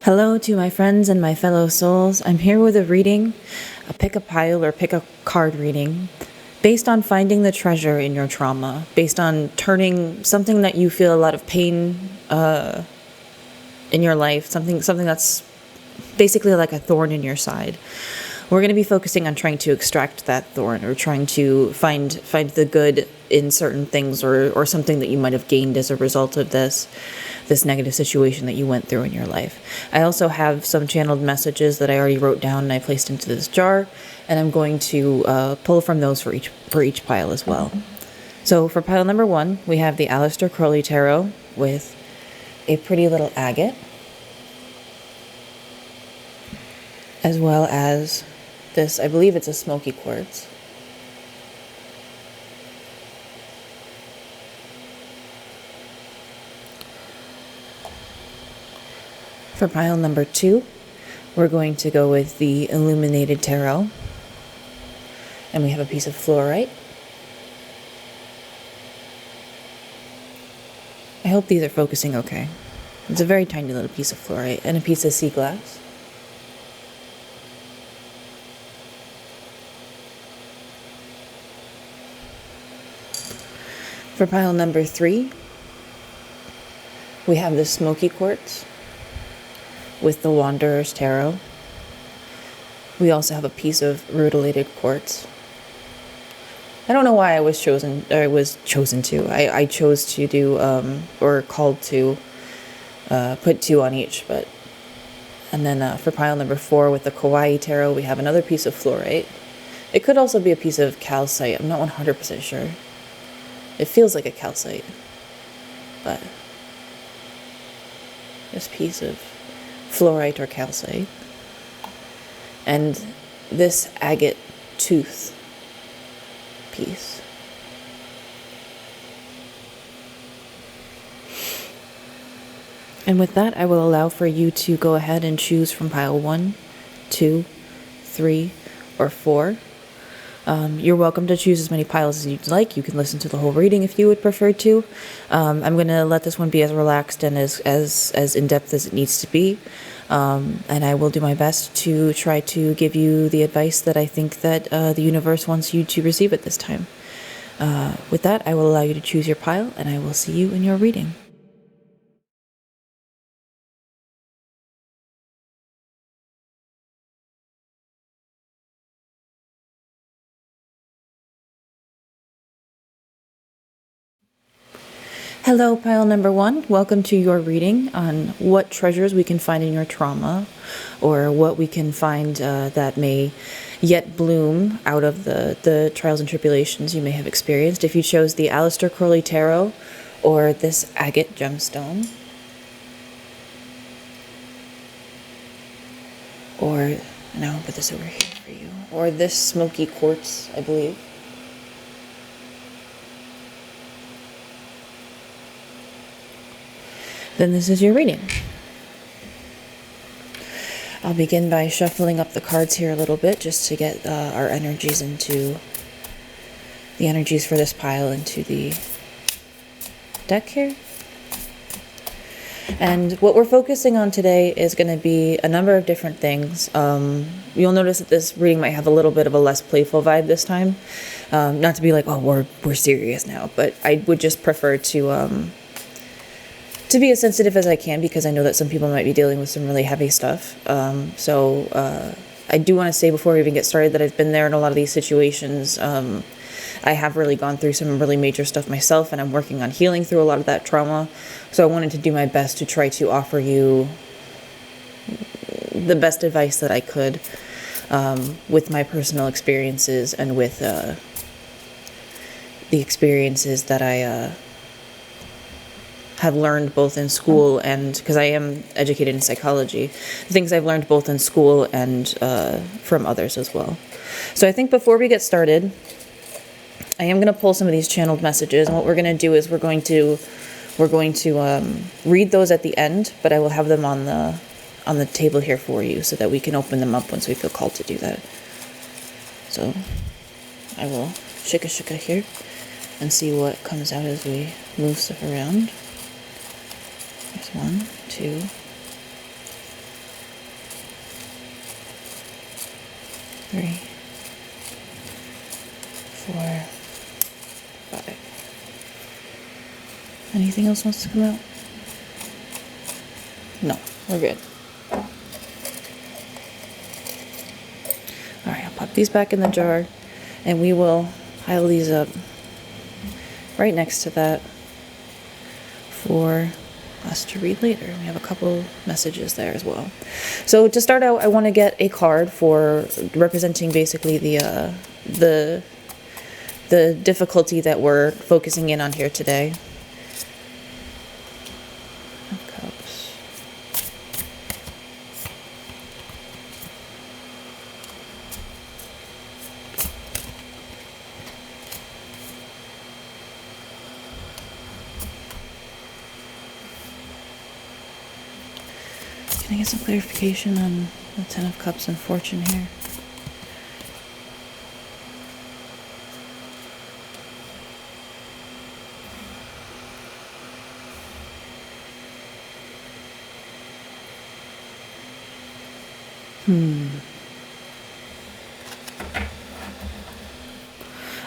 Hello to my friends and my fellow souls. I'm here with a reading, a pick a pile or pick a card reading, based on finding the treasure in your trauma, based on turning something that you feel a lot of pain in your life, something that's basically like a thorn in your side. We're going to be focusing on trying to extract that thorn, or trying to find the good in certain things, or something that you might have gained as a result of this negative situation that you went through in your life. I also have some channeled messages that I already wrote down and I placed into this jar, and I'm going to pull from those for each pile as well. So for pile number 1, we have the Aleister Crowley Tarot with a pretty little agate, as well as this, I believe it's a smoky quartz. For pile number 2, we're going to go with the Illuminated Tarot, and we have a piece of fluorite. I hope these are focusing okay. It's a very tiny little piece of fluorite and a piece of seaglass. For pile number 3, we have the smoky quartz with the Wanderer's Tarot. We also have a piece of rutilated quartz. I don't know why I chose to do, or called to put 2 on each, but. And then for pile number 4 with the Kawaii Tarot, we have another piece of fluorite. It could also be a piece of calcite, I'm not 100% sure. It feels like a calcite, but this piece of fluorite or calcite, and this agate tooth piece. And with that, I will allow for you to go ahead and choose from pile 1, 2, 3, or 4. You're welcome to choose as many piles as you'd like. You can listen to the whole reading if you would prefer to. I'm going to let this one be as relaxed and as in-depth as it needs to be. And I will do my best to try to give you the advice that I think that the universe wants you to receive at this time. With that, I will allow you to choose your pile, and I will see you in your reading. Hello, pile number 1. Welcome to your reading on what treasures we can find in your trauma, or what we can find that may yet bloom out of the trials and tribulations you may have experienced. If you chose the Aleister Crowley Tarot or this agate gemstone, or, and I'll put this over here for you, or this smoky quartz, I believe. Then this is your reading. I'll begin by shuffling up the cards here a little bit, just to get our energies into the energies for this pile into the deck here. And what we're focusing on today is going to be a number of different things. You'll notice that this reading might have a little bit of a less playful vibe this time. Not to be like, oh, we're serious now, but I would just prefer to be as sensitive as I can, because I know that some people might be dealing with some really heavy stuff. So I do want to say before we even get started that I've been there in a lot of these situations. I have really gone through some really major stuff myself, and I'm working on healing through a lot of that trauma. So I wanted to do my best to try to offer you the best advice that I could with my personal experiences, and with the experiences that I have learned both in school, and because I am educated in psychology, things I've learned both in school and from others as well. So I think before we get started, I am going to pull some of these channeled messages, and what we're going to do is we're going to read those at the end, but I will have them on the table here for you, so that we can open them up once we feel called to do that. So I will shika here and see what comes out as we move stuff around. There's 1, 2, 3, 4, 5. Anything else wants to come out? No, we're good. Alright, I'll pop these back in the jar, and we will pile these up right next to that for us to read later. We have a couple messages there as well. So to start out, I want to get a card for representing basically the difficulty that we're focusing in on here today. Cups. Can I get some clarification on the Ten of Cups and Fortune here?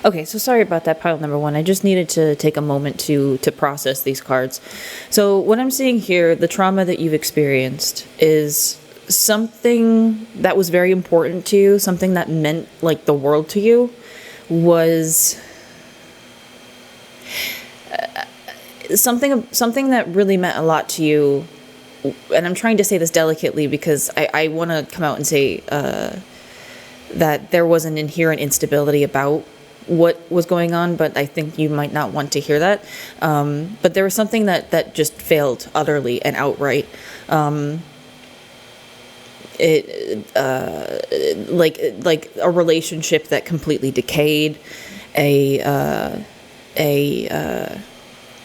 Okay, so sorry about that, pile number 1. I just needed to take a moment to process these cards. So what I'm seeing here, the trauma that you've experienced is something that was very important to you, something that meant like the world to you, was something that really meant a lot to you. And I'm trying to say this delicately because I want to come out and say that there was an inherent instability about what was going on, but I think you might not want to hear that. But there was something that just failed utterly and outright. Like a relationship that completely decayed,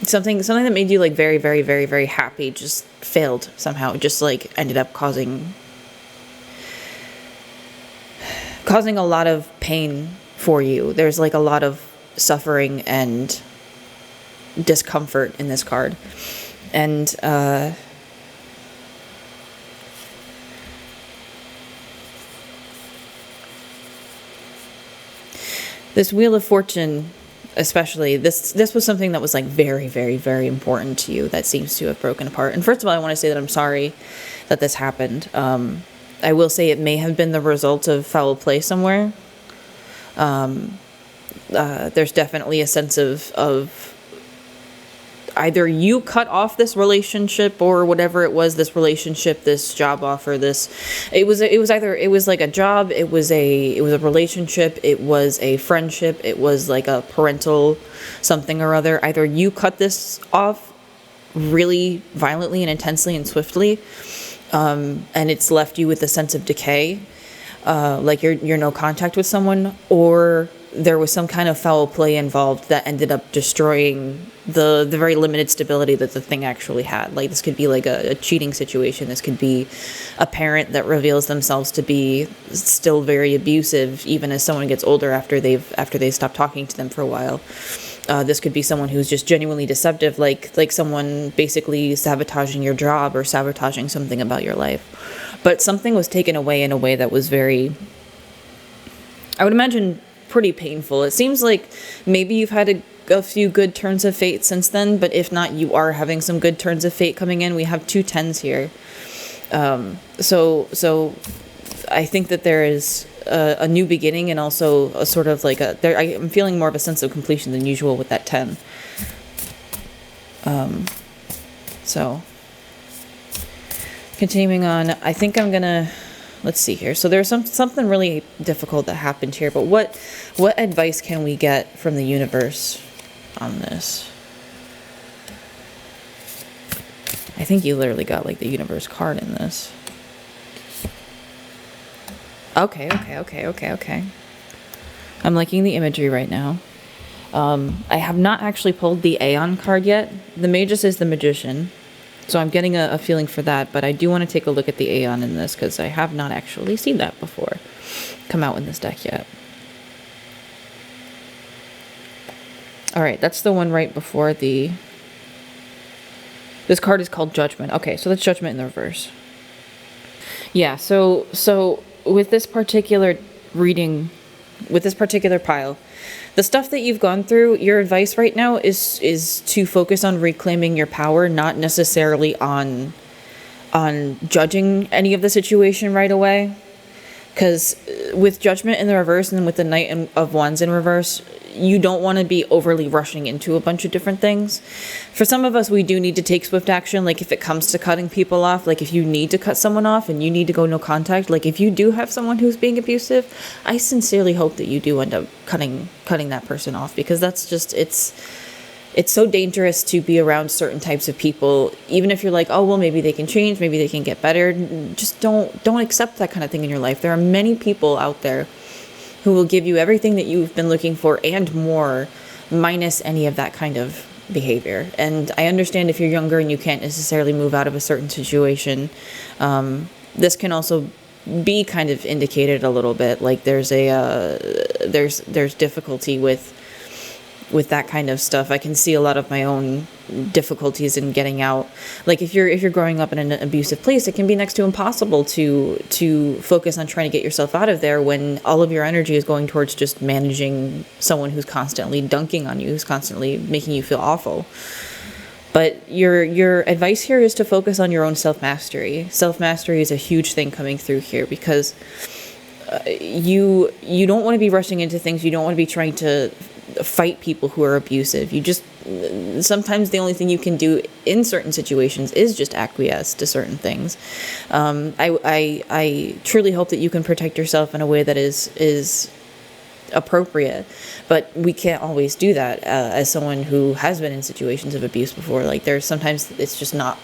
something that made you like very, very, very, very happy just failed somehow. Just like ended up causing a lot of pain for you. There's like a lot of suffering and discomfort in this card. And this Wheel of Fortune, especially, this was something that was like very, very, very important to you that seems to have broken apart. And first of all, I want to say that I'm sorry that this happened. I will say it may have been the result of foul play somewhere. There's definitely a sense of either you cut off this relationship or whatever it was, this relationship, this job offer, it was like a job, it was a relationship, it was a friendship, it was like a parental something or other. Either you cut this off really violently and intensely and swiftly, and it's left you with a sense of decay, like you're no contact with someone, or there was some kind of foul play involved that ended up destroying the very limited stability that the thing actually had. Like, this could be like a cheating situation. This could be a parent that reveals themselves to be still very abusive, even as someone gets older after they've stopped talking to them for a while. This could be someone who's just genuinely deceptive, like someone basically sabotaging your job or sabotaging something about your life. But something was taken away in a way that was very, I would imagine, pretty painful. It seems like maybe you've had a few good turns of fate since then, but if not, you are having some good turns of fate coming in. We have 2 10s here. So I think that there is a new beginning, and also a sort of like I'm feeling more of a sense of completion than usual with that 10. So continuing on, I think I'm gonna, let's see here. So there's something really difficult that happened here, but what advice can we get from the universe on this? I think you literally got like the universe card in this. Okay. I'm liking the imagery right now. I have not actually pulled the Aeon card yet. The Magus is the Magician, so I'm getting a feeling for that, but I do want to take a look at the Aeon in this, because I have not actually seen that before come out in this deck yet. Alright, that's the one right before the... This card is called Judgment. Okay, so that's Judgment in the reverse. Yeah, so with this particular reading with this particular pile, the stuff that you've gone through, your advice right now is to focus on reclaiming your power, not necessarily on judging any of the situation right away. Because with Judgment in the reverse and with the Knight of Wands in reverse, you don't want to be overly rushing into a bunch of different things. For some of us, we do need to take swift action. Like if it comes to cutting people off, like if you need to cut someone off and you need to go no contact, like if you do have someone who's being abusive, I sincerely hope that you do end up cutting that person off, because that's just, it's so dangerous to be around certain types of people. Even if you're like, oh, well, maybe they can change, maybe they can get better. Just don't accept that kind of thing in your life. There are many people out there who will give you everything that you've been looking for and more, minus any of that kind of behavior. And I understand if you're younger and you can't necessarily move out of a certain situation. This can also be kind of indicated a little bit, like there's difficulty with that kind of stuff. I can see a lot of my own difficulties in getting out. Like if you're growing up in an abusive place, it can be next to impossible to focus on trying to get yourself out of there when all of your energy is going towards just managing someone who's constantly dunking on you, who's constantly making you feel awful. But your advice here is to focus on your own self-mastery. Self-mastery is a huge thing coming through here, because you don't want to be rushing into things. You don't want to be trying to fight people who are abusive. You just, sometimes the only thing you can do in certain situations is just acquiesce to certain things. I truly hope that you can protect yourself in a way that is appropriate, but we can't always do that as someone who has been in situations of abuse before. Like there's sometimes it's just not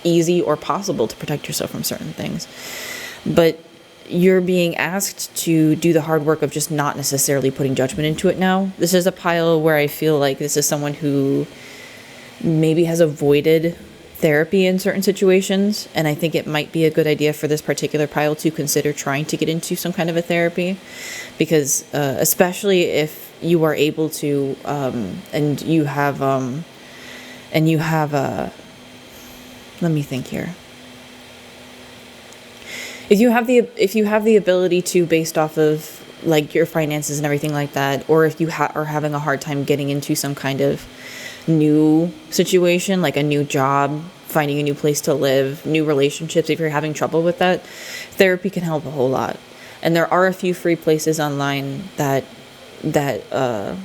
easy or possible to protect yourself from certain things. But you're being asked to do the hard work of just not necessarily putting judgment into it now. This is a pile where I feel like this is someone who maybe has avoided therapy in certain situations, and I think it might be a good idea for this particular pile to consider trying to get into some kind of a therapy, because especially if you are able to and you have let me think here. If you have the ability to, based off of like your finances and everything like that, or if you are having a hard time getting into some kind of new situation, like a new job, finding a new place to live, new relationships, if you're having trouble with that, therapy can help a whole lot. And there are a few free places online that I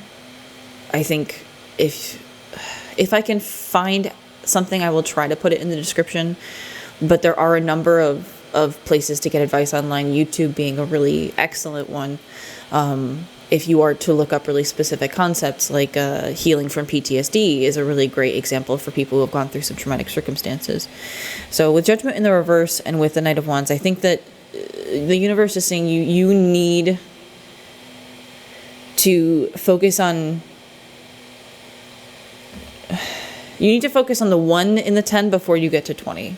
think if I can find something, I will try to put it in the description. But there are a number of places to get advice online, YouTube being a really excellent one. If you are to look up really specific concepts, like healing from PTSD is a really great example for people who have gone through some traumatic circumstances. So with Judgment in the reverse and with the Knight of Wands, I think that the universe is saying you need to focus on the 1 in the 10 before you get to 20.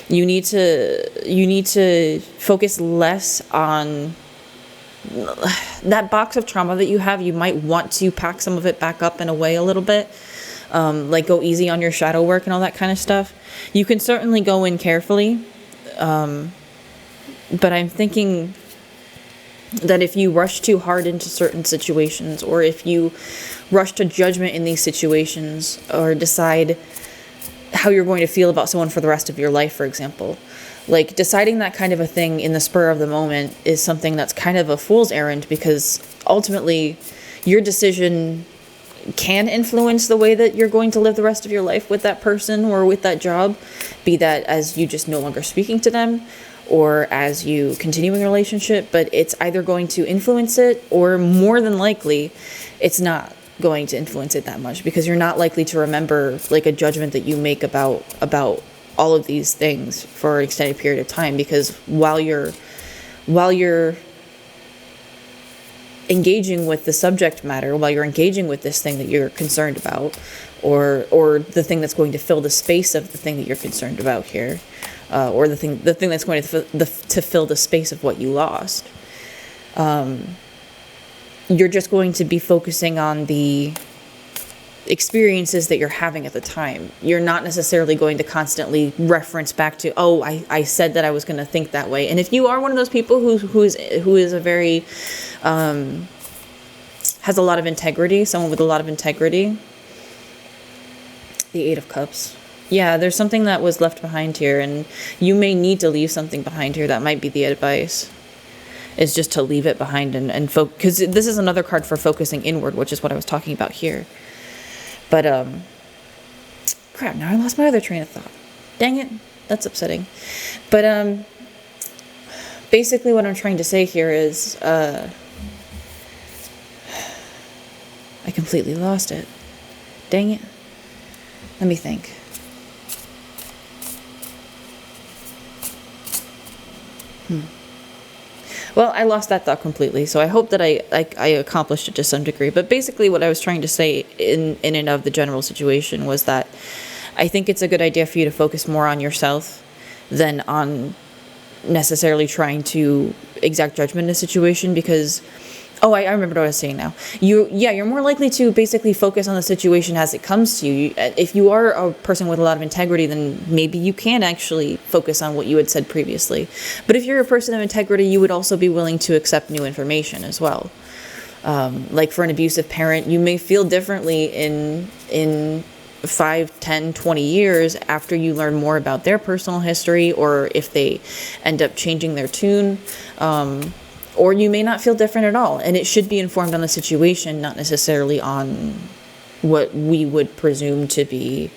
You need to focus less on that box of trauma that you have. You might want to pack some of it back up and away a little bit, like go easy on your shadow work and all that kind of stuff. You can certainly go in carefully, but I'm thinking that if you rush too hard into certain situations, or if you rush to judgment in these situations, or decide how you're going to feel about someone for the rest of your life, for example. Like deciding that kind of a thing in the spur of the moment is something that's kind of a fool's errand, because ultimately your decision can influence the way that you're going to live the rest of your life with that person or with that job, be that as you just no longer speaking to them or as you continuing a relationship. But it's either going to influence it, or more than likely it's not going to influence it that much, because you're not likely to remember like a judgment that you make about all of these things for an extended period of time. Because while you're engaging with the subject matter, while you're engaging with this thing that you're concerned about, or the thing that's going to fill the space of the thing that you're concerned about here, or the thing that's going to fill the space of what you lost, you're just going to be focusing on the experiences that you're having at the time. You're not necessarily going to constantly reference back to, oh, I said that I was going to think that way. And if you are one of those people who is a very has a lot of integrity, someone with a lot of integrity, the Eight of Cups. Yeah, there's something that was left behind here, and you may need to leave something behind here. That might be the advice, is just to leave it behind and focus, because this is another card for focusing inward, which is what I was talking about here. But, crap, now I lost my other train of thought. Dang it, that's upsetting. But, basically what I'm trying to say here is, I completely lost it. Dang it. Let me think. Well, I lost that thought completely, so I hope that I accomplished it to some degree. But basically what I was trying to say in and of the general situation was that I think it's a good idea for you to focus more on yourself than on necessarily trying to exact judgment in a situation, because... Oh, I remember what I was saying now. You're more likely to basically focus on the situation as it comes to you. If you are a person with a lot of integrity, then maybe you can actually focus on what you had said previously. But if you're a person of integrity, you would also be willing to accept new information as well. Like for an abusive parent, you may feel differently in 5, 10, 20 years after you learn more about their personal history, or if they end up changing their tune. Or you may not feel different at all, and it should be informed on the situation, not necessarily on what we would presume to be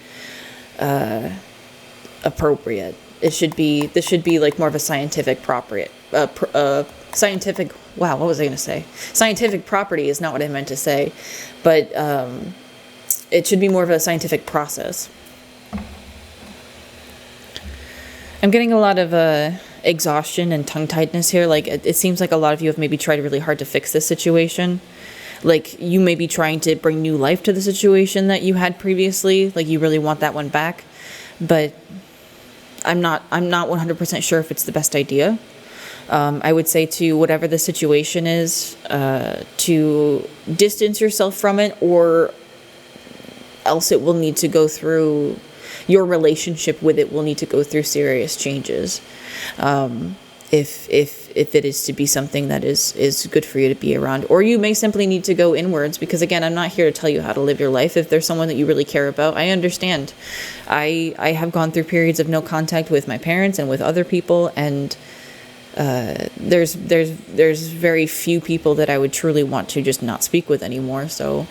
appropriate. This should be like more of a scientific property. Scientific. Wow, what was I going to say? Scientific property is not what I meant to say, but it should be more of a scientific process. I'm getting a lot of exhaustion and tongue-tiedness here. Like, it seems like a lot of you have maybe tried really hard to fix this situation. Like, you may be trying to bring new life to the situation that you had previously. Like, you really want that one back. But I'm not 100% sure if it's the best idea. I would say to whatever the situation is, to distance yourself from it, or else it will need to go through... Your relationship with it will need to go through serious changes. If it is to be something that is good for you to be around. Or you may simply need to go inwards, because again, I'm not here to tell you how to live your life. If there's someone that you really care about, I understand. I have gone through periods of no contact with my parents and with other people, and there's very few people that I would truly want to just not speak with anymore. So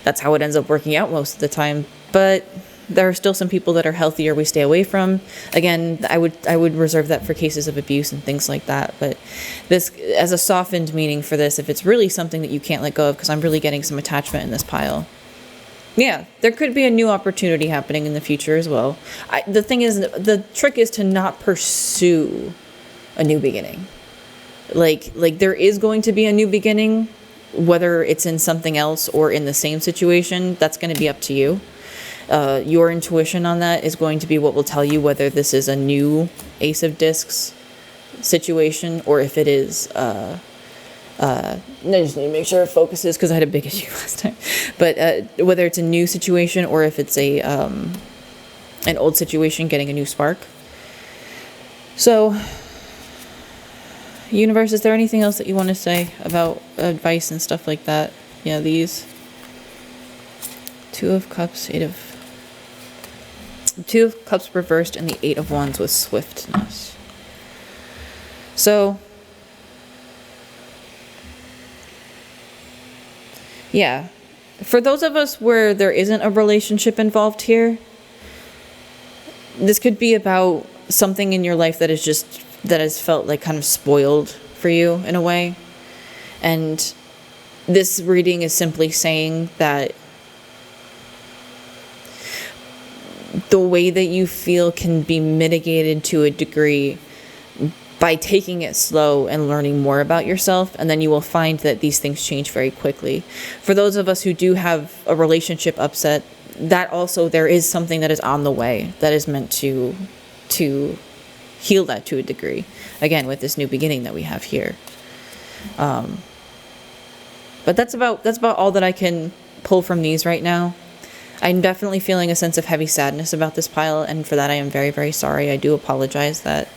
that's how it ends up working out most of the time. But there are still some people that are healthier we stay away from. Again, I would reserve that for cases of abuse and things like that. But this, as a softened meaning for this, if it's really something that you can't let go of, because I'm really getting some attachment in this pile. Yeah, there could be a new opportunity happening in the future as well. The thing is, the trick is to not pursue a new beginning. Like there is going to be a new beginning, whether it's in something else or in the same situation. That's going to be up to you. Your intuition on that is going to be what will tell you whether this is a new Ace of Discs situation, or if it is, I just need to make sure it focuses, because I had a big issue last time, but whether it's a new situation or if it's an old situation getting a new spark. So, universe, is there anything else that you want to say about advice and stuff like that? Yeah, these Two of Cups reversed, and the Eight of Wands with swiftness. So, yeah, for those of us where there isn't a relationship involved here, this could be about something in your life that has felt like kind of spoiled for you in a way. And this reading is simply saying that the way that you feel can be mitigated to a degree by taking it slow and learning more about yourself, and then you will find that these things change very quickly. For those of us who do have a relationship upset, that also, there is something that is on the way that is meant to heal that to a degree. Again, with this new beginning that we have here. But that's about all that I can pull from these right now. I'm definitely feeling a sense of heavy sadness about this pile, and for that I am very, very sorry. I do apologize that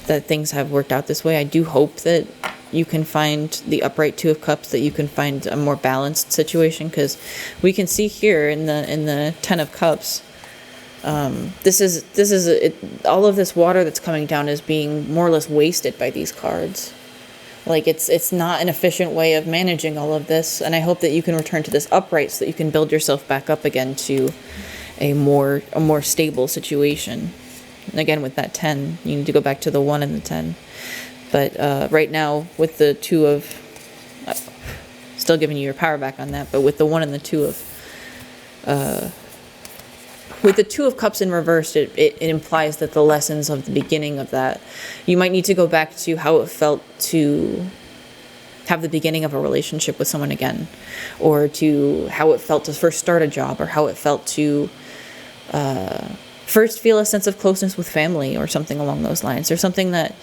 things have worked out this way. I do hope that you can find the upright Two of Cups, that you can find a more balanced situation, because we can see here in the Ten of Cups, this is all of this water that's coming down is being more or less wasted by these cards. Like, it's not an efficient way of managing all of this, and I hope that you can return to this upright so that you can build yourself back up again to a more stable situation. And again, with that 10, you need to go back to the 1 and the 10. But right now, with the 2 of... still giving you your power back on that, but with the 1 and the 2 of... with the Two of Cups in reverse, it implies that the lessons of the beginning of that, you might need to go back to how it felt to have the beginning of a relationship with someone again, or to how it felt to first start a job, or how it felt to first feel a sense of closeness with family, or something along those lines. There's something that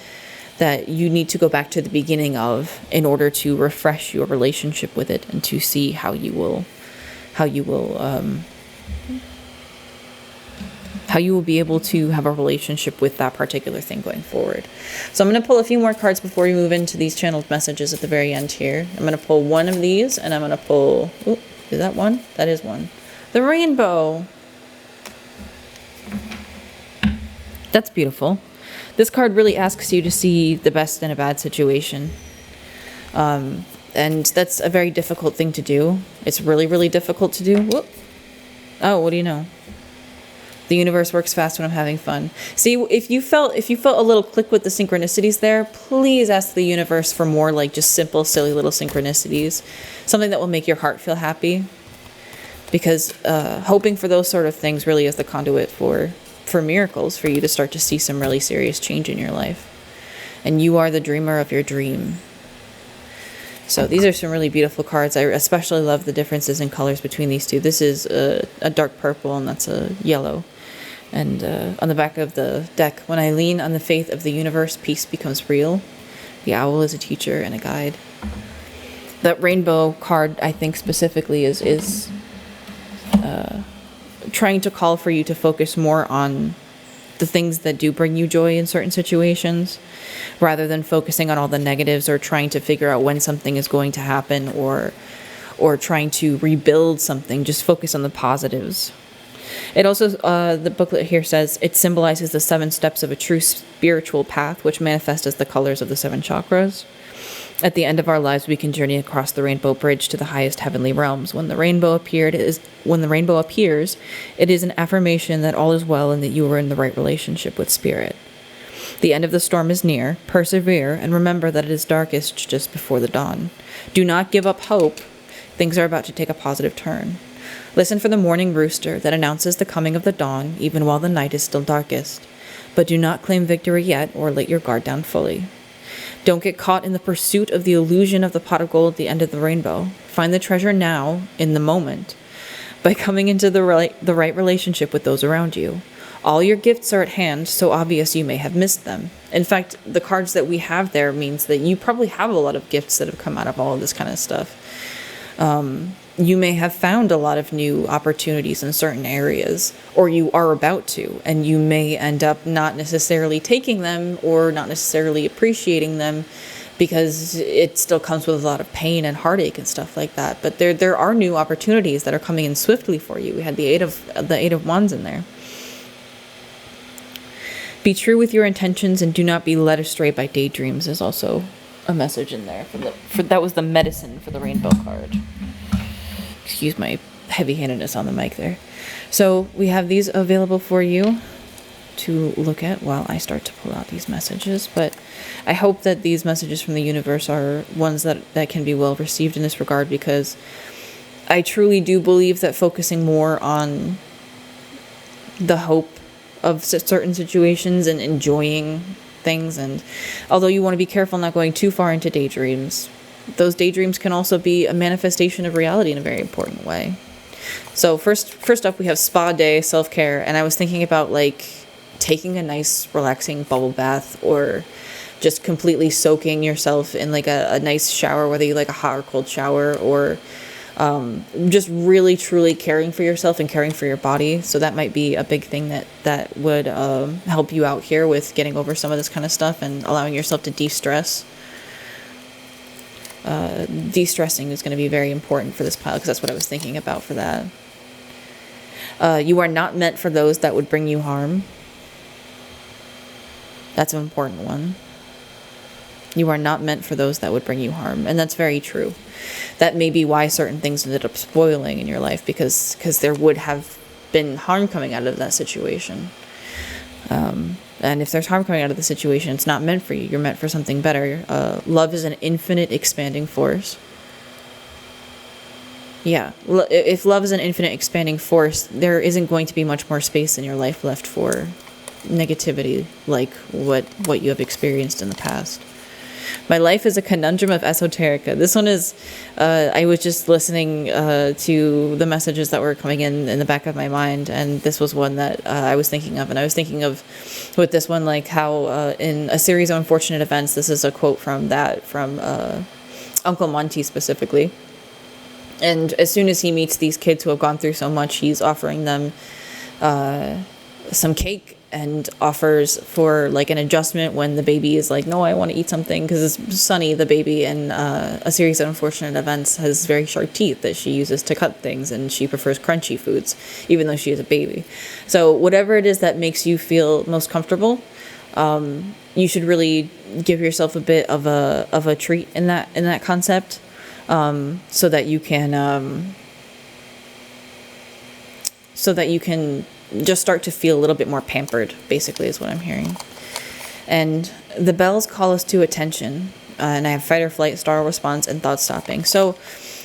you need to go back to the beginning of in order to refresh your relationship with it, and to see how you will be able to have a relationship with that particular thing going forward. So I'm going to pull a few more cards before we move into these channeled messages at the very end here. I'm going to pull one of these, and I'm going to pull... Ooh, is that one? That is one. The rainbow. That's beautiful. This card really asks you to see the best in a bad situation. And that's a very difficult thing to do. It's really, really difficult to do. Whoop. Oh, what do you know? The universe works fast when I'm having fun. See, if you felt a little click with the synchronicities there, please ask the universe for more, like, just simple, silly little synchronicities. Something that will make your heart feel happy. Because hoping for those sort of things really is the conduit for miracles, for you to start to see some really serious change in your life. And you are the dreamer of your dream. So these are some really beautiful cards. I especially love the differences in colors between these two. This is a dark purple, and that's a yellow. And on the back of the deck, when I lean on the faith of the universe, peace becomes real. The owl is a teacher and a guide. That rainbow card, I think specifically, is trying to call for you to focus more on the things that do bring you joy in certain situations, rather than focusing on all the negatives, or trying to figure out when something is going to happen, or trying to rebuild something. Just focus on the positives. It also, the booklet here says, it symbolizes the 7 steps of a true spiritual path, which manifest as the colors of the 7 chakras. At the end of our lives, we can journey across the rainbow bridge to the highest heavenly realms. When the rainbow appears, it is an affirmation that all is well and that you are in the right relationship with spirit. The end of the storm is near. Persevere and remember that it is darkest just before the dawn. Do not give up hope. Things are about to take a positive turn. Listen for the morning rooster that announces the coming of the dawn, even while the night is still darkest. But do not claim victory yet, or let your guard down fully. Don't get caught in the pursuit of the illusion of the pot of gold at the end of the rainbow. Find the treasure now, in the moment, by coming into the right relationship with those around you. All your gifts are at hand, so obvious you may have missed them. In fact, the cards that we have there means that you probably have a lot of gifts that have come out of all of this kind of stuff. You may have found a lot of new opportunities in certain areas, or you are about to, and you may end up not necessarily taking them or not necessarily appreciating them, because it still comes with a lot of pain and heartache and stuff like that. But there are new opportunities that are coming in swiftly for you. We had the Eight of Wands in there. Be true with your intentions and do not be led astray by daydreams is also a message in there. That was the medicine for the rainbow card. Excuse my heavy-handedness on the mic there. So we have these available for you to look at while I start to pull out these messages. But I hope that these messages from the universe are ones that can be well received in this regard, because I truly do believe that focusing more on the hope of certain situations and enjoying things, and although you want to be careful not going too far into daydreams, those daydreams can also be a manifestation of reality in a very important way. So first up, we have spa day, self-care, and I was thinking about like taking a nice relaxing bubble bath, or just completely soaking yourself in like a nice shower, whether you like a hot or cold shower, or Just really, truly caring for yourself and caring for your body. So that might be a big thing that would help you out here with getting over some of this kind of stuff and allowing yourself to de-stress. De-stressing is going to be very important for this pile, because that's what I was thinking about for that. You are not meant for those that would bring you harm. That's an important one. You are not meant for those that would bring you harm. And that's very true. That may be why certain things ended up spoiling in your life, because there would have been harm coming out of that situation. And if there's harm coming out of the situation, it's not meant for you. You're meant for something better. Love is an infinite expanding force. Yeah, if love is an infinite expanding force, there isn't going to be much more space in your life left for negativity like what you have experienced in the past. My life is a conundrum of esoterica. This one is, I was just listening to the messages that were coming in the back of my mind, and this was one that I was thinking of. And I was thinking of, with this one, like how in A Series of Unfortunate Events, this is a quote from Uncle Monty specifically. And as soon as he meets these kids who have gone through so much, he's offering them some cake, and offers for like an adjustment when the baby is like, no, I want to eat something, because Sunny, the baby in A Series of Unfortunate Events, has very sharp teeth that she uses to cut things, and she prefers crunchy foods even though she is a baby. So whatever it is that makes you feel most comfortable, you should really give yourself a bit of a treat in that concept, so that you can just start to feel a little bit more pampered, basically, is what I'm hearing. And the bells call us to attention. And I have fight or flight, startle response, and thought stopping. So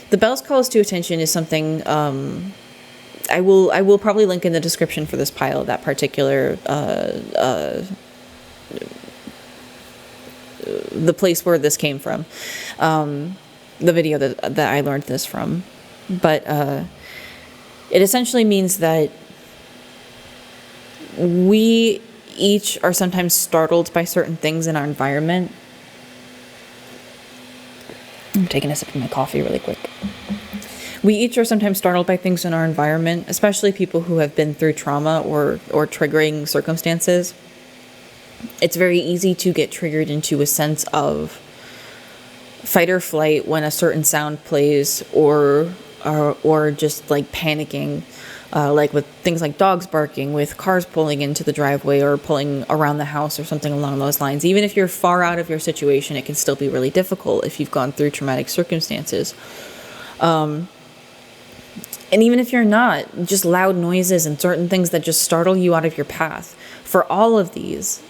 the bells call us to attention is something I will probably link in the description for this pile, that particular the place where this came from. The video that I learned this from. But it essentially means that we each are sometimes startled by certain things in our environment. I'm taking a sip of my coffee really quick. We each are sometimes startled by things in our environment, especially people who have been through trauma or triggering circumstances. It's very easy to get triggered into a sense of fight or flight when a certain sound plays, or just like panicking. Like with things like dogs barking, with cars pulling into the driveway or pulling around the house or something along those lines. Even if you're far out of your situation, it can still be really difficult if you've gone through traumatic circumstances. And even if you're not, just loud noises and certain things that just startle you out of your path. For all of these,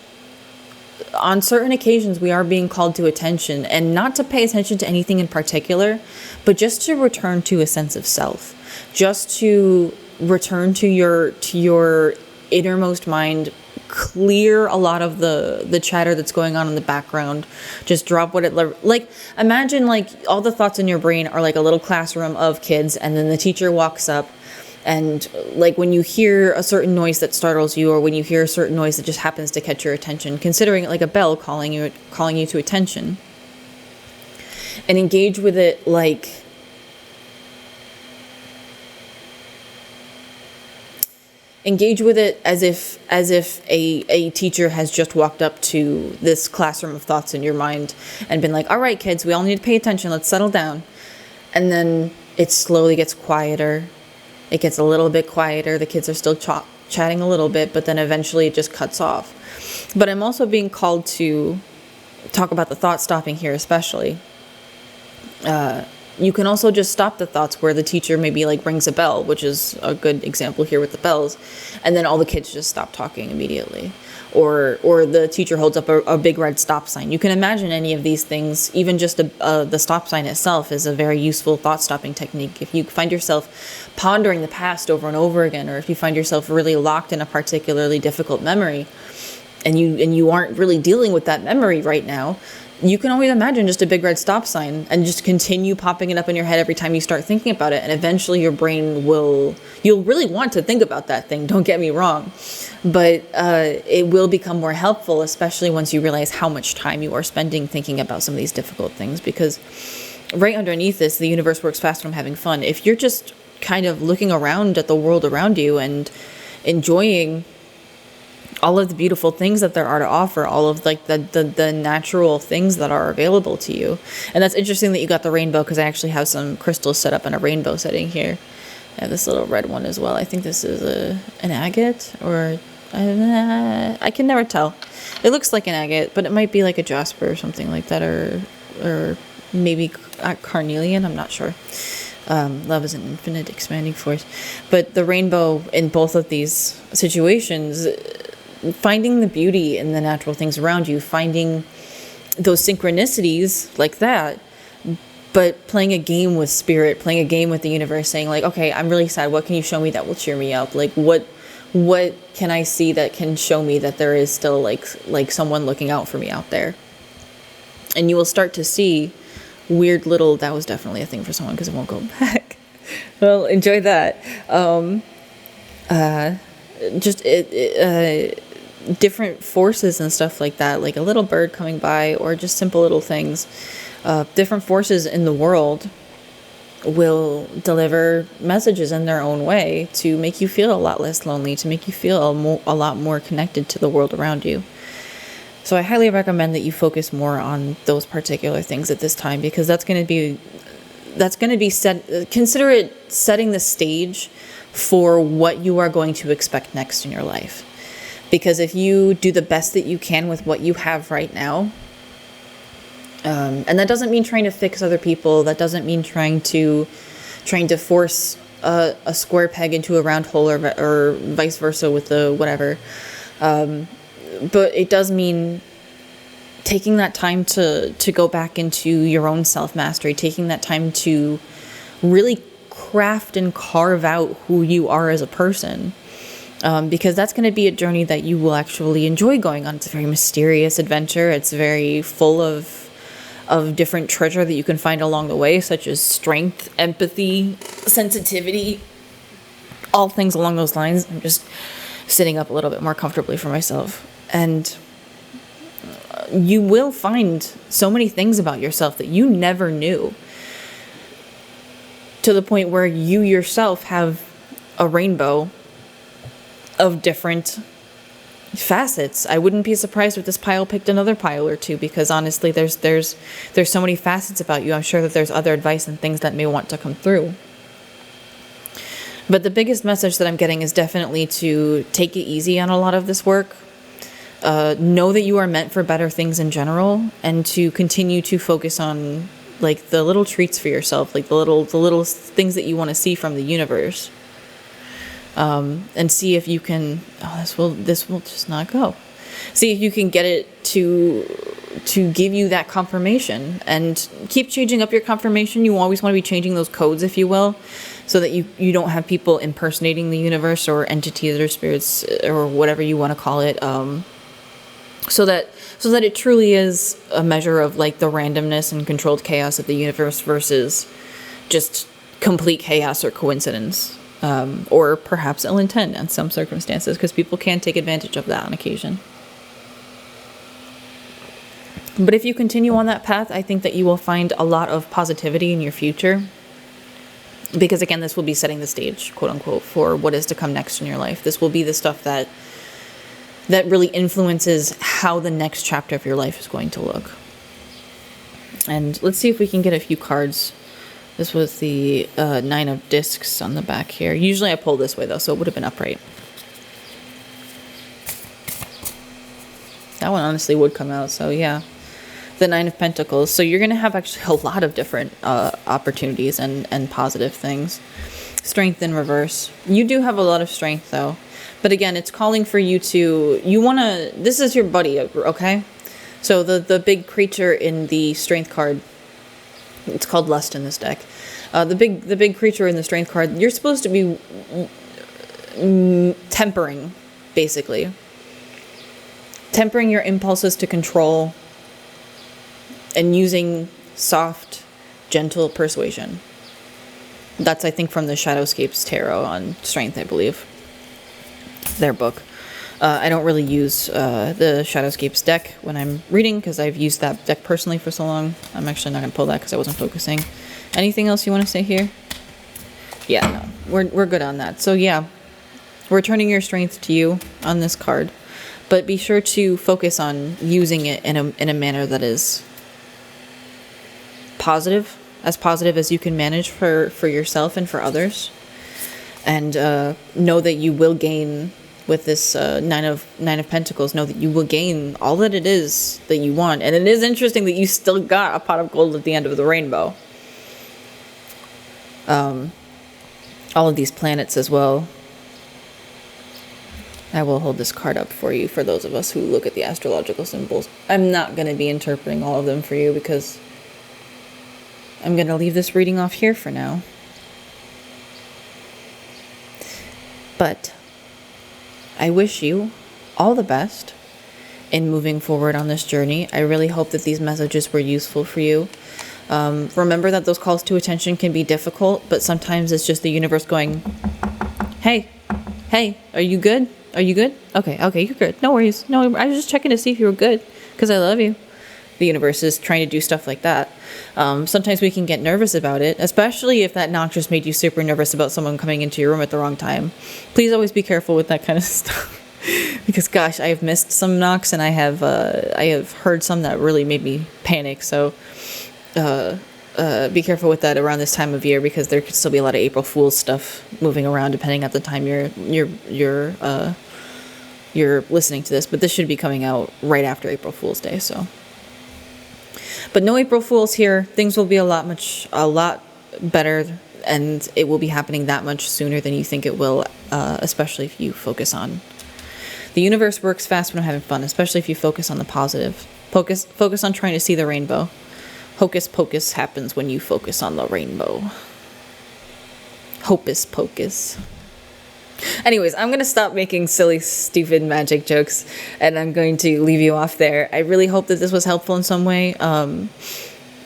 on certain occasions, we are being called to attention, and not to pay attention to anything in particular, but just to return to a sense of self. Just to return to your innermost mind, clear a lot of the chatter that's going on in the background. Just drop what it like. Imagine like all the thoughts in your brain are like a little classroom of kids, and then the teacher walks up, and like when you hear a certain noise that startles you, or when you hear a certain noise that just happens to catch your attention, considering it like a bell calling you to attention, and engage with it like as if a teacher has just walked up to this classroom of thoughts in your mind and been like, all right, kids, we all need to pay attention. Let's settle down. And then it slowly gets quieter. It gets a little bit quieter. The kids are still chatting a little bit, but then eventually it just cuts off. But I'm also being called to talk about the thought stopping here, especially. You can also just stop the thoughts where the teacher maybe like rings a bell, which is a good example here with the bells, and then all the kids just stop talking immediately. Or the teacher holds up a big red stop sign. You can imagine any of these things. Even just the stop sign itself is a very useful thought stopping technique. If you find yourself pondering the past over and over again, or if you find yourself really locked in a particularly difficult memory, and you aren't really dealing with that memory right now, you can always imagine just a big red stop sign and just continue popping it up in your head every time you start thinking about it. And eventually your brain you'll really want to think about that thing, don't get me wrong. But it will become more helpful, especially once you realize how much time you are spending thinking about some of these difficult things. Because right underneath this, the universe works fast when I'm having fun. If you're just kind of looking around at the world around you and enjoying all of the beautiful things that there are to offer, all of like the natural things that are available to you. And that's interesting that you got the rainbow, because I actually have some crystals set up in a rainbow setting here. I have this little red one as well. I think this is an agate, or I can never tell. It looks like an agate, but it might be like a jasper or something like that, or maybe carnelian. I'm not sure. Love is an infinite expanding force. But the rainbow in both of these situations, finding the beauty in the natural things around you, finding those synchronicities like that, but playing a game with spirit, playing a game with the universe, saying like, okay, I'm really sad. What can you show me that will cheer me up? Like, what can I see that can show me that there is still like someone looking out for me out there? And you will start to see weird little, that was definitely a thing for someone because it won't go back. Well, enjoy that. Different forces and stuff like that, like a little bird coming by, or just simple little things. Different forces in the world will deliver messages in their own way to make you feel a lot less lonely, to make you feel a lot more connected to the world around you. So I highly recommend that you focus more on those particular things at this time, because that's going to be consider it setting the stage for what you are going to expect next in your life. Because if you do the best that you can with what you have right now, and that doesn't mean trying to fix other people, that doesn't mean trying to force a square peg into a round hole, or vice versa with the whatever. But it does mean taking that time to go back into your own self-mastery, taking that time to really craft and carve out who you are as a person. Because that's going to be a journey that you will actually enjoy going on. It's a very mysterious adventure. It's very full of different treasure that you can find along the way, such as strength, empathy, sensitivity, all things along those lines. I'm just sitting up a little bit more comfortably for myself. And you will find so many things about yourself that you never knew, to the point where you yourself have a rainbow of different facets. I wouldn't be surprised if this pile picked another pile or two, because honestly, there's so many facets about you. I'm sure that there's other advice and things that may want to come through. But the biggest message that I'm getting is definitely to take it easy on a lot of this work. Know that you are meant for better things in general, and to continue to focus on like the little treats for yourself, like the little things that you want to see from the universe. And see if you can, this will just not go. See if you can get it to give you that confirmation, and keep changing up your confirmation. You always want to be changing those codes, if you will, so that you don't have people impersonating the universe or entities or spirits or whatever you want to call it. So that it truly is a measure of like the randomness and controlled chaos of the universe versus just complete chaos or coincidence. Or perhaps ill intent in some circumstances, because people can take advantage of that on occasion. But if you continue on that path, I think that you will find a lot of positivity in your future. Because again, this will be setting the stage, quote unquote, for what is to come next in your life. This will be the stuff that really influences how the next chapter of your life is going to look. And let's see if we can get a few cards. This was the 9 of discs on the back here. Usually I pull this way though, so it would have been upright. That one honestly would come out, so yeah. The 9 of Pentacles. So you're going to have actually a lot of different opportunities and positive things. Strength in reverse. You do have a lot of strength though. But again, it's calling for you to, this is your buddy, okay? So the big creature in the strength card, it's called Lust in this deck. The big creature in the strength card, you're supposed to be tempering, basically. Tempering your impulses to control and using soft, gentle persuasion. That's, I think, from the Shadowscapes Tarot on Strength, I believe. Their book. I don't really use the Shadowscapes deck when I'm reading because I've used that deck personally for so long. I'm actually not going to pull that because I wasn't focusing. Anything else you want to say here? Yeah, no, we're good on that. So yeah, we're turning your strength to you on this card, but be sure to focus on using it in a manner that is positive as you can manage for yourself and for others. And know that you will gain with this Nine of Pentacles. Know that you will gain all that it is that you want. And it is interesting that you still got a pot of gold at the end of the rainbow. All of these planets as well. I will hold this card up for you for those of us who look at the astrological symbols. I'm not going to be interpreting all of them for you because I'm going to leave this reading off here for now. But I wish you all the best in moving forward on this journey. I really hope that these messages were useful for you. Remember that those calls to attention can be difficult, but sometimes it's just the universe going, hey, are you good? Are you good? Okay, you're good. No worries. No, I was just checking to see if you were good because I love you. The universe is trying to do stuff like that. Sometimes we can get nervous about it, especially if that knock just made you super nervous about someone coming into your room at the wrong time. Please always be careful with that kind of stuff. Because gosh, I have missed some knocks and I have heard some that really made me panic. So be careful with that around this time of year because there could still be a lot of April Fool's stuff moving around depending on the time you're listening to this. But this should be coming out right after April Fool's Day, so. But no April Fools here. Things will be a lot better, and it will be happening that much sooner than you think it will, especially if you focus on... The universe works fast when I'm having fun, especially if you focus on the positive. Focus on trying to see the rainbow. Hocus pocus happens when you focus on the rainbow. Hocus pocus. Anyways, I'm going to stop making silly, stupid magic jokes, and I'm going to leave you off there. I really hope that this was helpful in some way.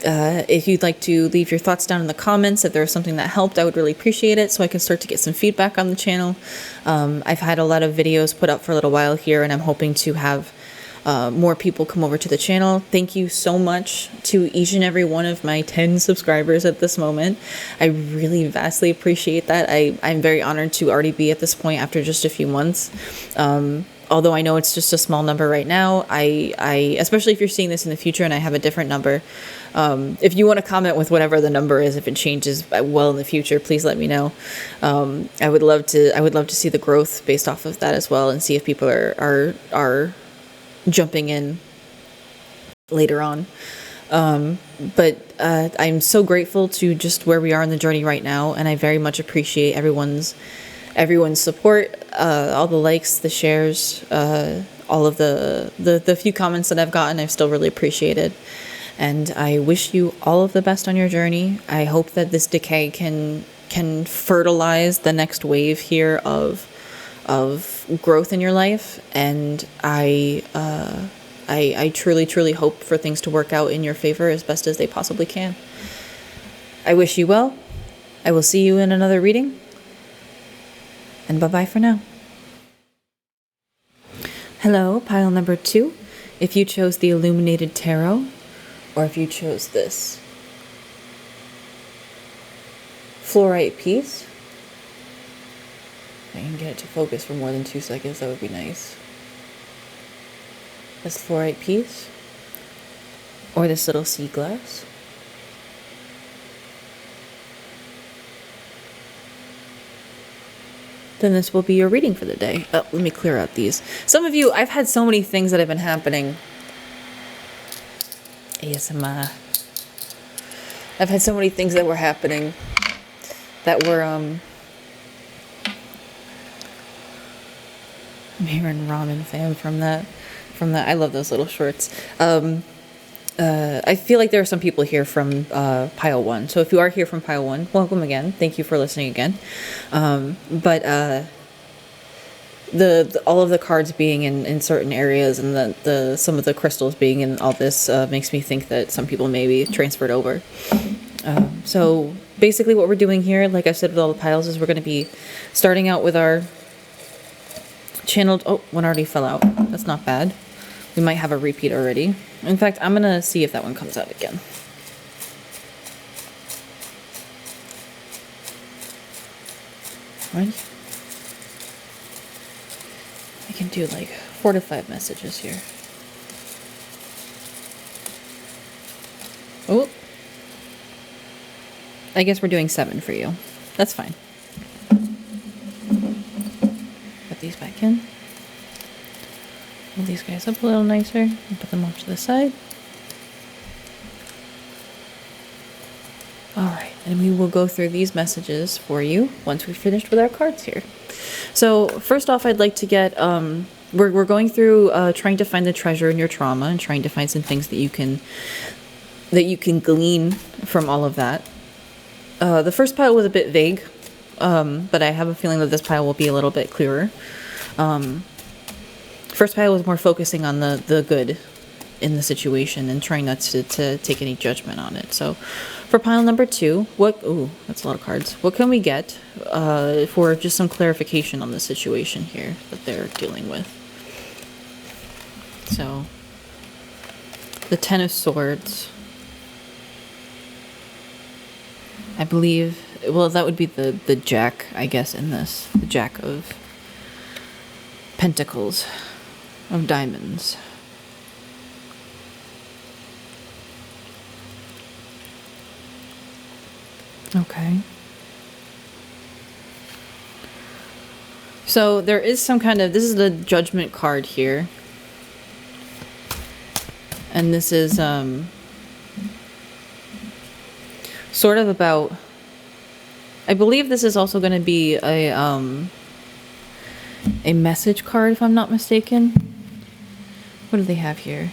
If you'd like to leave your thoughts down in the comments, if there was something that helped, I would really appreciate it so I can start to get some feedback on the channel. I've had a lot of videos put up for a little while here, and I'm hoping to have more people come over to the channel. Thank you so much to each and every one of my 10 subscribers at this moment. I really vastly appreciate that. I'm very honored to already be at this point after just a few months. Although I know it's just a small number right now, I especially if you're seeing this in the future and I have a different number, if you want to comment with whatever the number is, if it changes well in the future, please let me know. I would love to see the growth based off of that as well, and see if people are jumping in later on. But I'm so grateful to just where we are in the journey right now, and I very much appreciate everyone's support, all the likes, the shares, all of the few comments that I've gotten. I've still really appreciated, and I wish you all of the best on your journey. I hope that this decay can fertilize the next wave here of growth in your life, and I truly hope for things to work out in your favor as best as they possibly can. I wish you well. I will see you in another reading, and bye-bye for now. Hello, pile number 2. If you chose the Illuminated Tarot, or if you chose this fluorite piece, I can get it to focus for more than 2 seconds, that would be nice. This fluorite piece, or this little sea glass. Then this will be your reading for the day. Oh, let me clear out these. Some of you, I've had so many things that have been happening. ASMR. I've had so many things that were happening that were, I'm hearing ramen fam from that. I love those little shorts. I feel like there are some people here from pile 1. So if you are here from pile 1, welcome again. Thank you for listening again. But all of the cards being in certain areas, and some of the crystals being in all this makes me think that some people may be transferred over. So basically what we're doing here, like I said with all the piles, is we're going to be starting out with our channeled... Oh, one already fell out. That's not bad. We might have a repeat already. In fact, I'm going to see if that one comes out again. Right? I can do like 4 to 5 messages here. Oh. I guess we're doing 7 for you. That's fine. Put these back in. Move these guys up a little nicer and put them off to the side. Alright, and we will go through these messages for you once we've finished with our cards here. So, first off, I'd like to get, we're going through trying to find the treasure in your trauma and trying to find some things that you can glean from all of that. The first pile was a bit vague, but I have a feeling that this pile will be a little bit clearer. First pile was more focusing on the good in the situation and trying not to take any judgment on it. So for pile number 2, ooh, that's a lot of cards. What can we get for just some clarification on the situation here that they're dealing with? So the 10 of Swords. I believe, well, that would be the Jack, I guess, in this. The Jack of Pentacles, of Diamonds. Okay. So there is some kind of, this is the Judgment card here. And this is sort of about, I believe this is also going to be a message card, if I'm not mistaken. What do they have here?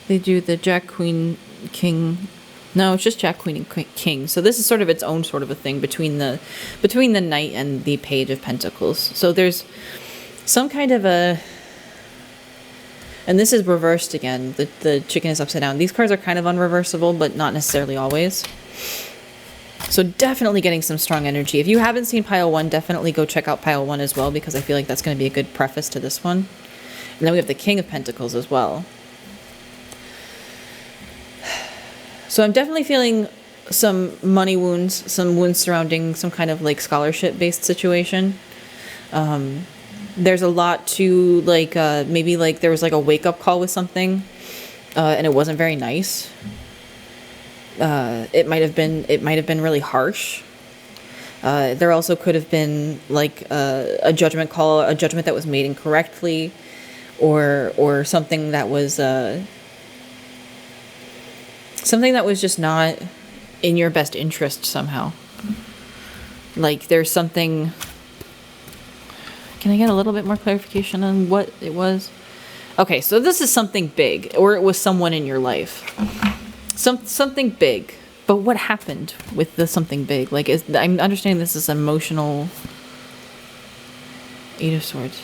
They do the Jack, Queen, King. No, it's just Jack, Queen, and King. So this is sort of its own sort of a thing between the Knight and the Page of Pentacles. So there's some kind of a, and this is reversed again. The chicken is upside down. These cards are kind of unreversible, but not necessarily always. So definitely getting some strong energy. If you haven't seen pile 1, definitely go check out pile 1 as well, because I feel like that's going to be a good preface to this one. And then we have the King of Pentacles as well. So I'm definitely feeling some money wounds, some wounds surrounding some kind of like scholarship-based situation. There's a lot to like, maybe like there was like a wake-up call with something, and it wasn't very nice. It might have been really harsh. There also could have been like a judgment call, a judgment that was made incorrectly, or something that was just not in your best interest somehow. Like there's something. Can I get a little bit more clarification on what it was? Okay, so this is something big, or it was someone in your life. Something big. But what happened with the something big? Like, I'm understanding this is emotional. 8 of Swords.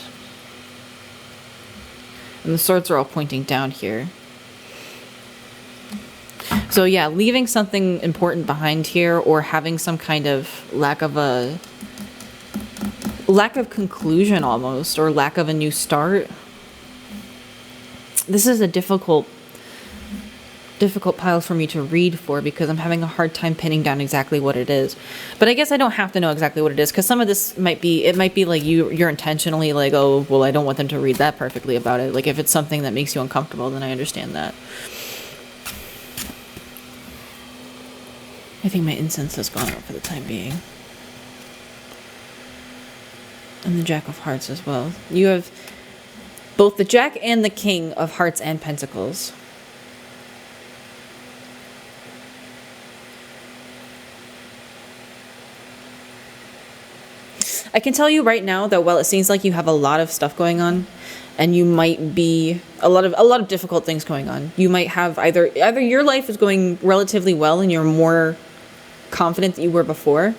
And the swords are all pointing down here. So yeah, leaving something important behind here, or having some kind of lack of conclusion almost, or lack of a new start. This is a difficult pile for me to read for, because I'm having a hard time pinning down exactly what it is. But I guess I don't have to know exactly what it is, because some of this might be like you're intentionally like, oh, well, I don't want them to read that perfectly about it. Like if it's something that makes you uncomfortable, then I understand that. I think my incense has gone out for the time being. And the Jack of Hearts as well. You have both the Jack and the King of Hearts and Pentacles. I can tell you right now that while it seems like you have a lot of stuff going on, and you might be a lot of difficult things going on, you might have either your life is going relatively well and you're more confident than you were before,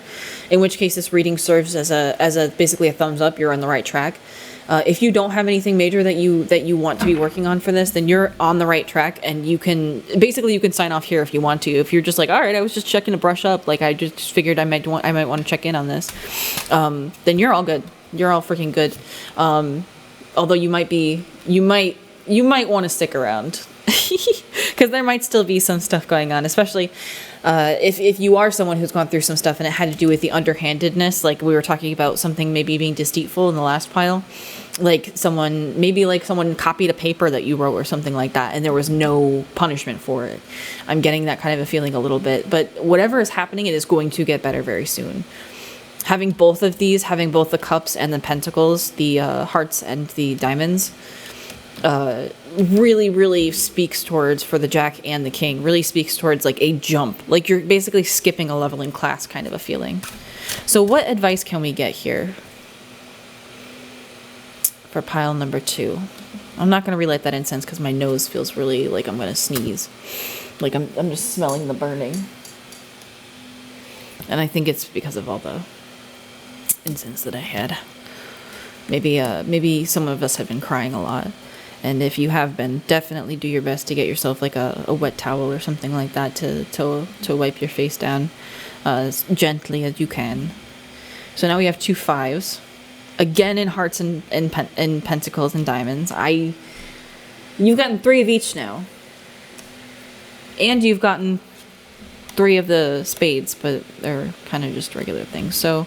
in which case this reading serves as a basically a thumbs up, you're on the right track. If you don't have anything major that you want to be working on for this, then you're on the right track, and you can sign off here if you want to. If you're just like, all right, I was just checking to brush up, like I just figured I might want to check in on this, then you're all good. You're all freaking good. although you might want to stick around because there might still be some stuff going on, especially if you are someone who's gone through some stuff and it had to do with the underhandedness, like we were talking about something maybe being deceitful in the last pile, like someone copied a paper that you wrote or something like that and there was no punishment for it. I'm getting that kind of a feeling a little bit, but whatever is happening, it is going to get better very soon. Having both of these, having both the cups and the pentacles, the hearts and the diamonds, really, really speaks towards, for the Jack and the King, really speaks towards like a jump. Like you're basically skipping a level in class kind of a feeling. So what advice can we get here for pile number 2? I'm not going to relight that incense because my nose feels really like I'm going to sneeze. Like I'm just smelling the burning. And I think it's because of all the incense that I had. Maybe some of us have been crying a lot. And if you have been, definitely do your best to get yourself like a wet towel or something like that to wipe your face down as gently as you can. So now we have 2 5s. Again in hearts and pentacles and diamonds. You've gotten 3 of each now. And you've gotten 3 of the spades, but they're kind of just regular things. So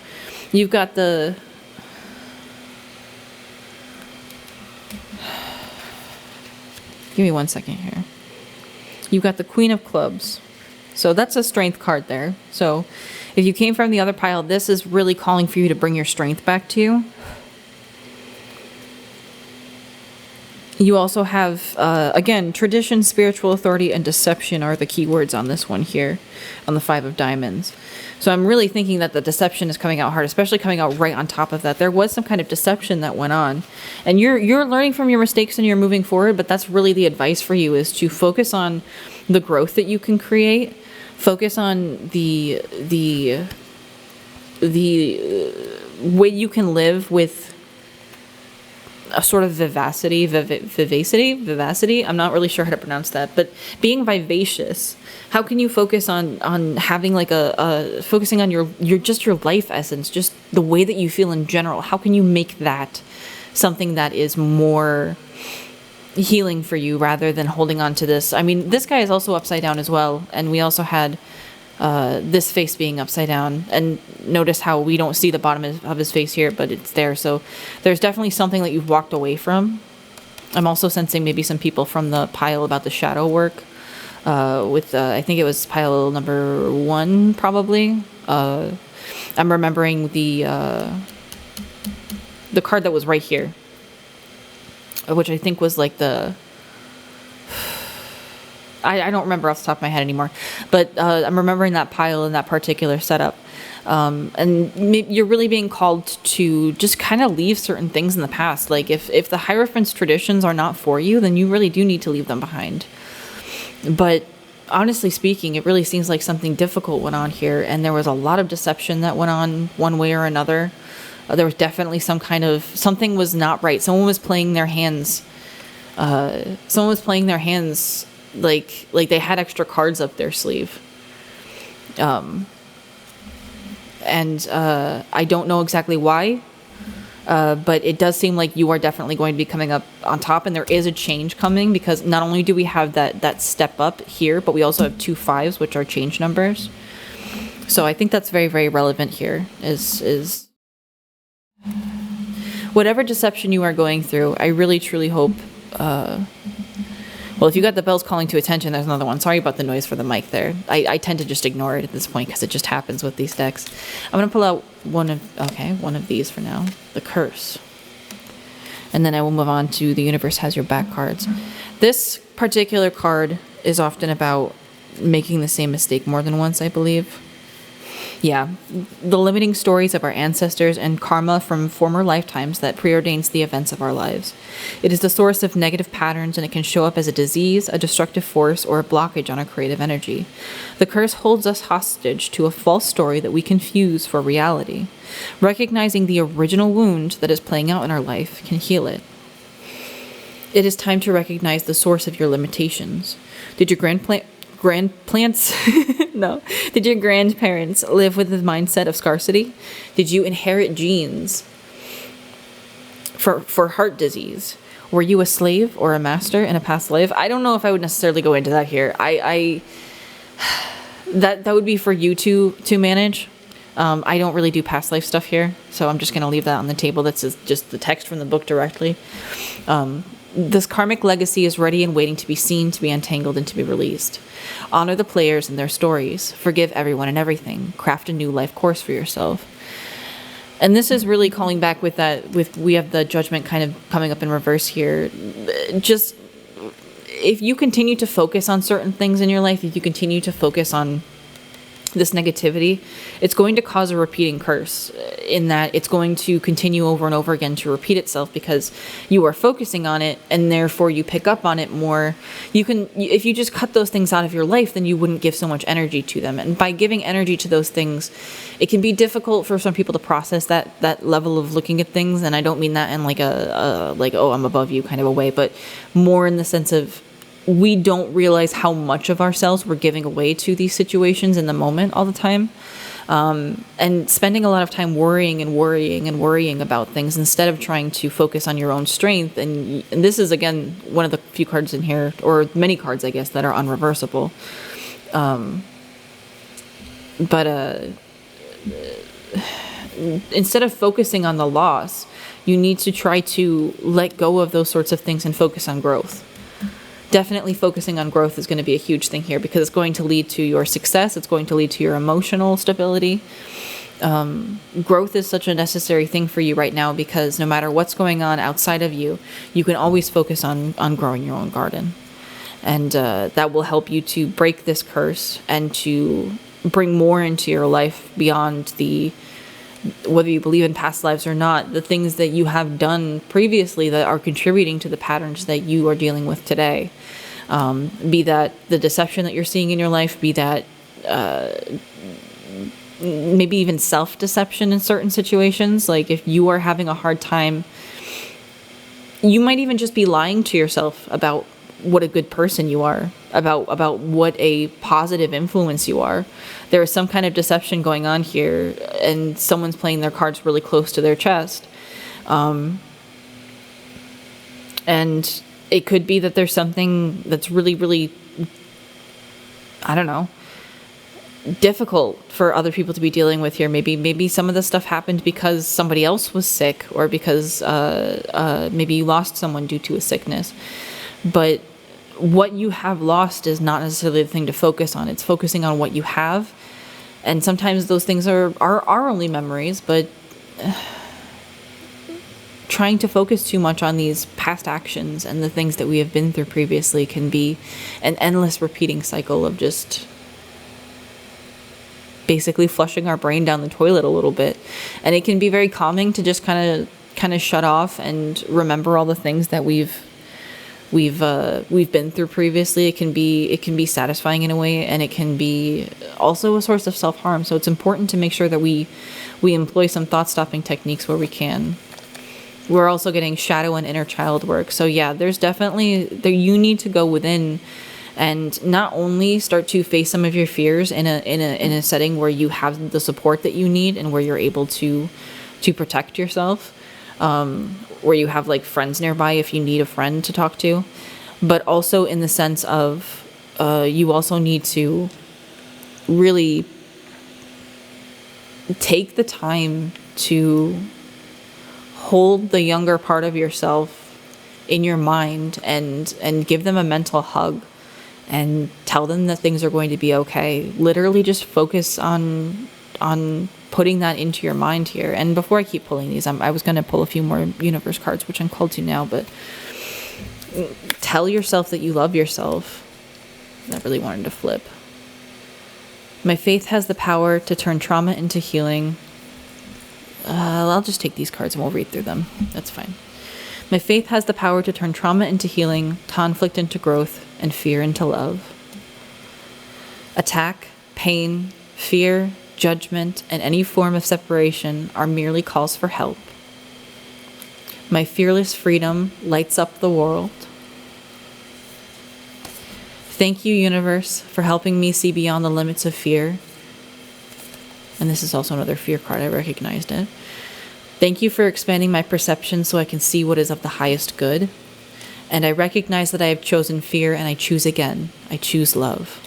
you've got the... Give me 1 second here. You've got the Queen of Clubs. So that's a strength card there. So if you came from the other pile, this is really calling for you to bring your strength back to you. You also have, again, tradition, spiritual authority, and deception are the keywords on this one here, on the 5 of diamonds. So I'm really thinking that the deception is coming out hard, especially coming out right on top of that. There was some kind of deception that went on. And you're learning from your mistakes and you're moving forward, but that's really the advice for you, is to focus on the growth that you can create. Focus on the way you can live with a sort of vivacity. I'm not really sure how to pronounce that, but being vivacious. How can you focus on having like focusing on your life essence, just the way that you feel in general? How can you make that something that is more healing for you rather than holding on to this? I mean, this guy is also upside down as well, and we also had this face being upside down, and notice how we don't see the bottom of his face here, but it's there. So there's definitely something that you've walked away from. I'm also sensing maybe some people from the pile about the shadow work with I think it was pile number 1 probably. I'm remembering the card that was right here, which I think was like the... I don't remember off the top of my head anymore, but I'm remembering that pile in that particular setup. And you're really being called to just kind of leave certain things in the past. Like if the Hierophant's traditions are not for you, then you really do need to leave them behind. But honestly speaking, it really seems like something difficult went on here, and there was a lot of deception that went on one way or another. There was definitely something was not right. Someone was playing their hands. Like they had extra cards up their sleeve. And I don't know exactly why, but it does seem like you are definitely going to be coming up on top, and there is a change coming, because not only do we have that step up here, but we also have 2 5s, which are change numbers. So I think that's very, very relevant here, is whatever deception you are going through. I really, truly hope... Well, if you got the bells calling to attention, there's another one. Sorry about the noise for the mic there. I tend to just ignore it at this point because it just happens with these decks. I'm going to pull out one of these for now. The Curse. And then I will move on to the Universe Has Your Back cards. This particular card is often about making the same mistake more than once, I believe. Yeah, the limiting stories of our ancestors and karma from former lifetimes that preordains the events of our lives. It is the source of negative patterns, and it can show up as a disease, a destructive force, or a blockage on our creative energy. The curse holds us hostage to a false story that we confuse for reality. Recognizing the original wound that is playing out in our life can heal it. It is time to recognize the source of your limitations. Did your Did your grandparents live with the mindset of scarcity? Did you inherit genes for heart disease. Were you a slave or a master in a past life? I don't know if I would necessarily go into that here. That would be for you to manage. I don't really do past life stuff here, so I'm just going to leave that on the table. That's just the text from the book directly. This karmic legacy is ready and waiting to be seen, to be untangled, and to be released. Honor the players and their stories. Forgive everyone and everything. Craft a new life course for yourself. And this is really calling back with that, we have the judgment kind of coming up in reverse here. Just, if you continue to focus on certain things in your life, if you continue to focus on this negativity, it's going to cause a repeating curse, in that it's going to continue over and over again to repeat itself because you are focusing on it, and therefore you pick up on it more. If you just cut those things out of your life, then you wouldn't give so much energy to them. And by giving energy to those things, it can be difficult for some people to process that level of looking at things. And I don't mean that in like oh, I'm above you kind of a way, but more in the sense of, we don't realize how much of ourselves we're giving away to these situations in the moment all the time. And spending a lot of time worrying about things instead of trying to focus on your own strength. And this is, again, one of the few cards in here, or many cards, I guess, that are unreversible. Instead of focusing on the loss, you need to try to let go of those sorts of things and focus on growth. Definitely focusing on growth is going to be a huge thing here, because it's going to lead to your success. It's going to lead to your emotional stability. Growth is such a necessary thing for you right now, because no matter what's going on outside of you, you can always focus on growing your own garden. And that will help you to break this curse and to bring more into your life beyond whether you believe in past lives or not, the things that you have done previously that are contributing to the patterns that you are dealing with today. Be that the deception that you're seeing in your life, be that maybe even self-deception in certain situations. Like if you are having a hard time, you might even just be lying to yourself about what a good person you are, about what a positive influence you are. There is some kind of deception going on here, and someone's playing their cards really close to their chest. And it could be that there's something that's really, really, I don't know, difficult for other people to be dealing with here. Maybe some of this stuff happened because somebody else was sick, or because maybe you lost someone due to a sickness. But what you have lost is not necessarily the thing to focus on. It's focusing on what you have. And sometimes those things are only memories, but trying to focus too much on these past actions and the things that we have been through previously can be an endless repeating cycle of just basically flushing our brain down the toilet a little bit. And it can be very calming to just kind of shut off and remember all the things that we've been through previously. It can be satisfying in a way, and it can be also a source of self-harm. So it's important to make sure that we employ some thought-stopping techniques where we can. We're also getting shadow and inner child work. So yeah, there's definitely you need to go within and not only start to face some of your fears in a setting where you have the support that you need and where you're able to protect yourself. Where you have like friends nearby if you need a friend to talk to, but also in the sense of you also need to really take the time to hold the younger part of yourself in your mind and give them a mental hug and tell them that things are going to be okay. Literally just focus on putting that into your mind here. And before I keep pulling these, I was going to pull a few more universe cards, which I'm called to now, but tell yourself that you love yourself. I really wanted to flip. My faith has the power to turn trauma into healing. I'll just take these cards and we'll read through them. That's fine. My faith has the power to turn trauma into healing, conflict into growth, and fear into love. Attack, pain, fear, judgment, and any form of separation are merely calls for help. My fearless freedom lights up the world. Thank you, universe, for helping me see beyond the limits of fear. And this is also another fear card. I recognized it. Thank you for expanding my perception so I can see what is of the highest good. And I recognize that I have chosen fear and I choose again. I choose love.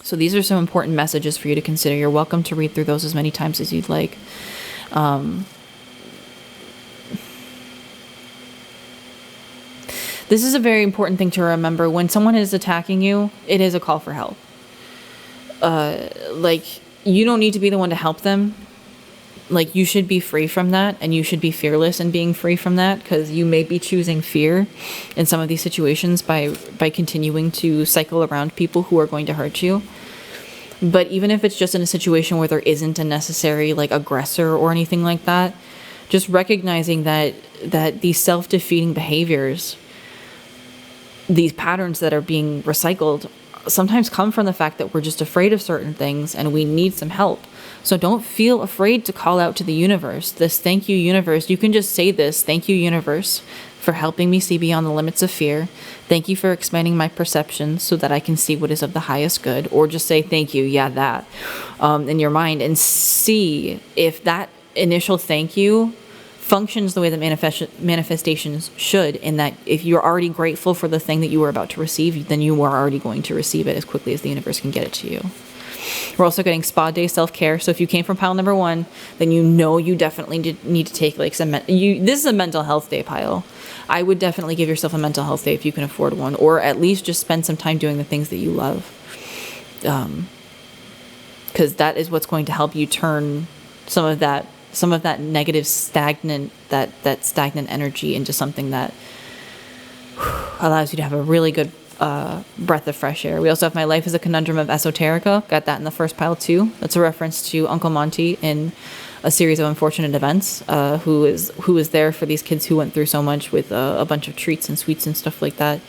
So these are some important messages for you to consider. You're welcome to read through those as many times as you'd like. This is a very important thing to remember. When someone is attacking you, it is a call for help. You don't need to be the one to help them. Like, you should be free from that, and you should be fearless in being free from that, because you may be choosing fear in some of these situations by continuing to cycle around people who are going to hurt you. But even if it's just in a situation where there isn't a necessary, like, aggressor or anything like that, just recognizing that these self-defeating behaviors, these patterns that are being recycled, sometimes come from the fact that we're just afraid of certain things and we need some help. So don't feel afraid to call out to the universe. This thank you, universe. You can just say this, thank you, universe, for helping me see beyond the limits of fear. Thank you for expanding my perception so that I can see what is of the highest good. Or just say thank you, that, in your mind, and see if that initial thank you functions the way that manifestations should, in that if you're already grateful for the thing that you were about to receive, then you are already going to receive it as quickly as the universe can get it to you. We're also getting spa day self-care. So if you came from pile number 1, then you definitely need to take like some, this is a mental health day pile. I would definitely give yourself a mental health day if you can afford one, or at least just spend some time doing the things that you love. Because that is what's going to help you turn some of that negative stagnant energy into something that allows you to have a really good breath of fresh air. We also have My Life is a Conundrum of Esoterica. Got that in the first pile too. That's a reference to Uncle Monty in A Series of Unfortunate Events, who is there for these kids who went through so much with a bunch of treats and sweets and stuff like that,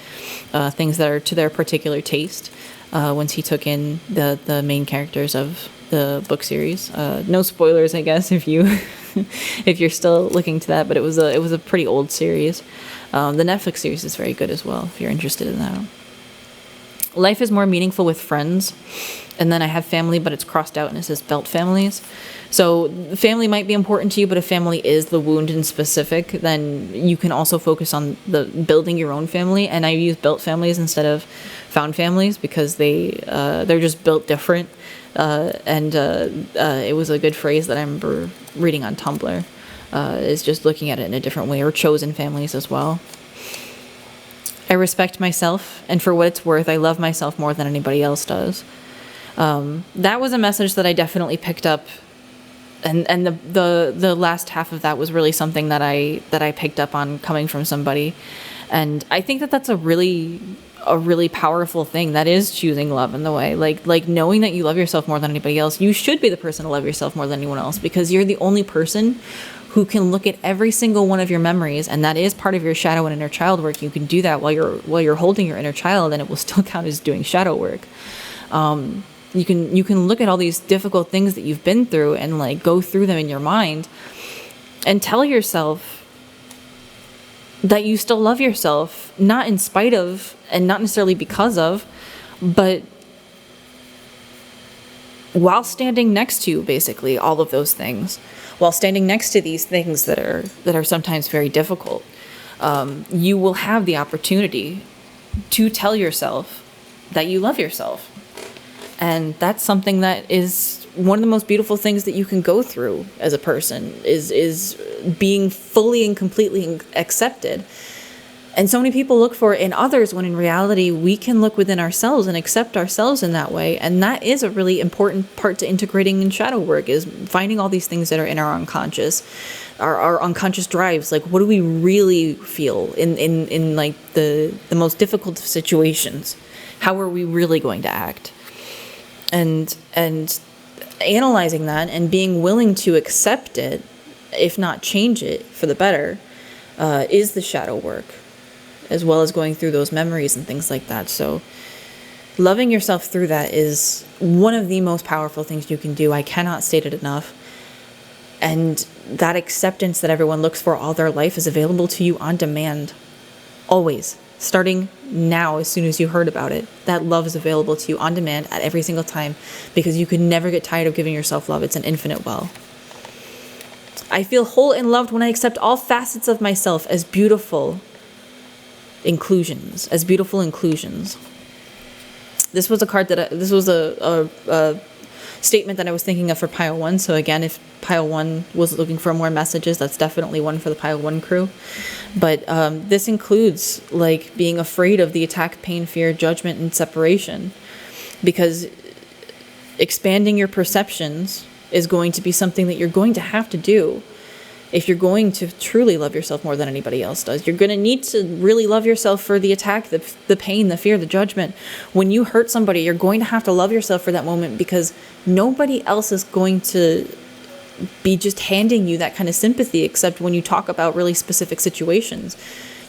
things that are to their particular taste. Once he took in the main characters of the book series. No spoilers, I guess, if you're still looking to that, but it was a pretty old series. The Netflix series is very good as well, if you're interested in that. Life is more meaningful with friends. And then I have family, but it's crossed out and it says belt families. So family might be important to you, but if family is the wound in specific, then you can also focus on the building your own family. And I use built families instead of found families because they're just built different. It was a good phrase that I remember reading on Tumblr, is just looking at it in a different way, or chosen families as well. I respect myself, and for what it's worth, I love myself more than anybody else does. That was a message that I definitely picked up, and the last half of that was really something that I picked up on coming from somebody, and I think that that's a really powerful thing. That is choosing love in the way, like knowing that you love yourself more than anybody else. You should be the person to love yourself more than anyone else, because you're the only person who can look at every single one of your memories, and that is part of your shadow and inner child work. You can do that while you're holding your inner child, and it will still count as doing shadow work. You can look at all these difficult things that you've been through and like go through them in your mind and tell yourself that you still love yourself, not in spite of and not necessarily because of, but while standing next to basically all of those things, while standing next to these things that are sometimes very difficult, you will have the opportunity to tell yourself that you love yourself. And that's something that is one of the most beautiful things that you can go through as a person, is being fully and completely accepted. And so many people look for it in others, when in reality, we can look within ourselves and accept ourselves in that way. And that is a really important part to integrating in shadow work, is finding all these things that are in our unconscious, our unconscious drives. Like, what do we really feel in like the most difficult of situations? How are we really going to act? And analyzing that and being willing to accept it, if not change it for the better, is the shadow work, as well as going through those memories and things like that. So loving yourself through that is one of the most powerful things you can do. I cannot state it enough. And that acceptance that everyone looks for all their life is available to you on demand. Always. Starting now, as soon as you heard about it, that love is available to you on demand at every single time, because you could never get tired of giving yourself love. It's an infinite well. I feel whole and loved when I accept all facets of myself as beautiful inclusions. This was a card that this was a statement that I was thinking of for pile 1. So again, if pile 1 was looking for more messages, that's definitely one for the pile 1 crew. But this includes like being afraid of the attack, pain, fear, judgment, and separation, because expanding your perceptions is going to be something that you're going to have to do if you're going to truly love yourself more than anybody else does. You're going to need to really love yourself for the attack, the pain, the fear, the judgment. When you hurt somebody, you're going to have to love yourself for that moment, because nobody else is going to be just handing you that kind of sympathy, except when you talk about really specific situations.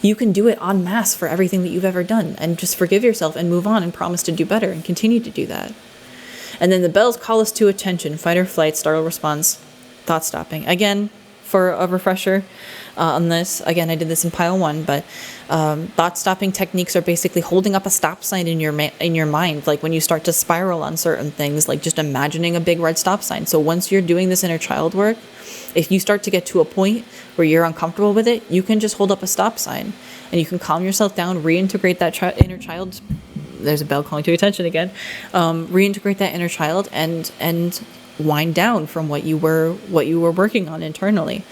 You can do it en masse for everything that you've ever done, and just forgive yourself and move on and promise to do better and continue to do that. And then the bells call us to attention: fight or flight, startle response, thought stopping. Again, for a refresher on this, again, I did this in pile 1, but thought stopping techniques are basically holding up a stop sign in your mind, like when you start to spiral on certain things, like just imagining a big red stop sign. So once you're doing this inner child work, if you start to get to a point where you're uncomfortable with it, you can just hold up a stop sign and you can calm yourself down, reintegrate that inner child. There's a bell calling to attention again. Reintegrate that inner child and wind down from what you were working on internally.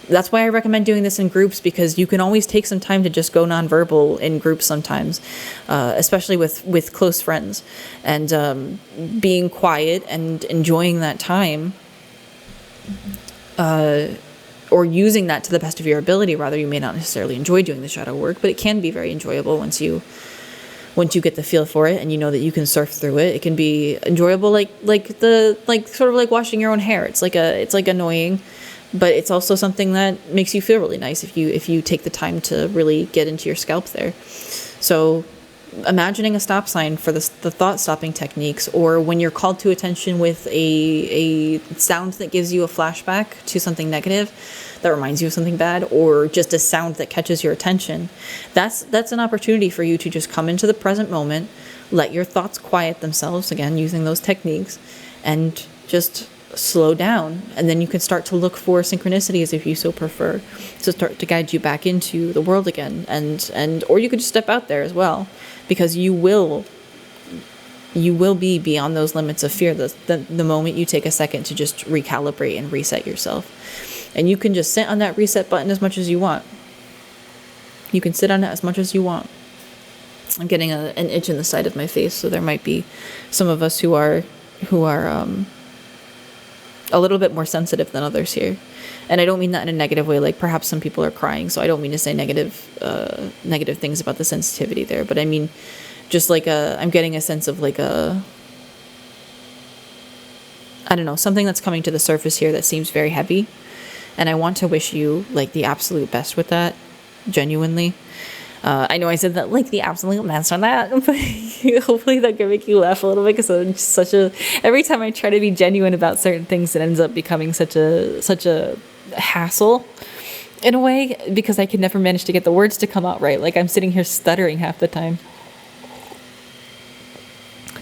That's why I recommend doing this in groups, because you can always take some time to just go nonverbal in groups sometimes, especially with close friends, and being quiet and enjoying that time, or using that to the best of your ability. Rather, you may not necessarily enjoy doing the shadow work, but it can be very enjoyable once you get the feel for it and you know that you can surf through it. It can be enjoyable, like sort of like washing your own hair. It's like annoying, but it's also something that makes you feel really nice if you take the time to really get into your scalp there. So imagining a stop sign for the thought stopping techniques, or when you're called to attention with a sound that gives you a flashback to something negative that reminds you of something bad, or just a sound that catches your attention, that's an opportunity for you to just come into the present moment, let your thoughts quiet themselves, again using those techniques, and just slow down. And then you can start to look for synchronicities if you so prefer, to start to guide you back into the world again, and or you could just step out there as well, because you will be beyond those limits of fear the moment you take a second to just recalibrate and reset yourself. And you can just sit on that reset button as much as you want. You can sit on it as much as you want. I'm getting an itch in the side of my face, so there might be some of us who are a little bit more sensitive than others here. And I don't mean that in a negative way, like perhaps some people are crying, so I don't mean to say negative things about the sensitivity there, but I mean just like I'm getting a sense of like I don't know, something that's coming to the surface here that seems very heavy. And I want to wish you like the absolute best with that, genuinely. I know I said that like the absolute best on that, but hopefully that can make you laugh a little bit, because I'm just every time I try to be genuine about certain things, it ends up becoming such a hassle in a way, because I can never manage to get the words to come out right. Like I'm sitting here stuttering half the time.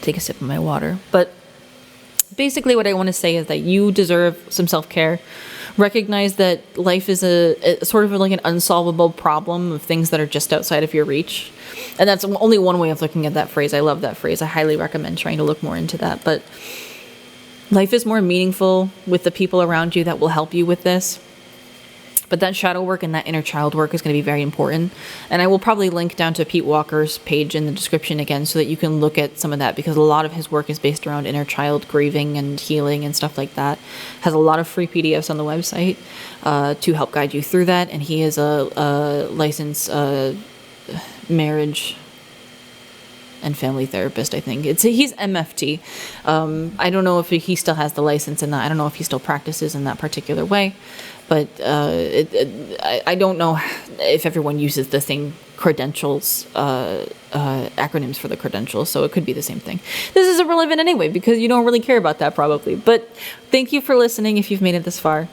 Take a sip of my water. But basically what I want to say is that you deserve some self-care. Recognize that life is a sort of like an unsolvable problem of things that are just outside of your reach. And that's only one way of looking at that phrase. I love that phrase. I highly recommend trying to look more into that. But life is more meaningful with the people around you that will help you with this. But that shadow work and that inner child work is going to be very important. And I will probably link down to Pete Walker's page in the description again, so that you can look at some of that, because a lot of his work is based around inner child grieving and healing and stuff like that. Has a lot of free PDFs on the website to help guide you through that. And he is a licensed marriage and family therapist, I think. He's MFT. I don't know if he still has the license in that. I don't know if he still practices in that particular way. But I don't know if everyone uses the same credentials, acronyms for the credentials, so it could be the same thing. This is irrelevant anyway, because you don't really care about that probably. But thank you for listening if you've made it this far.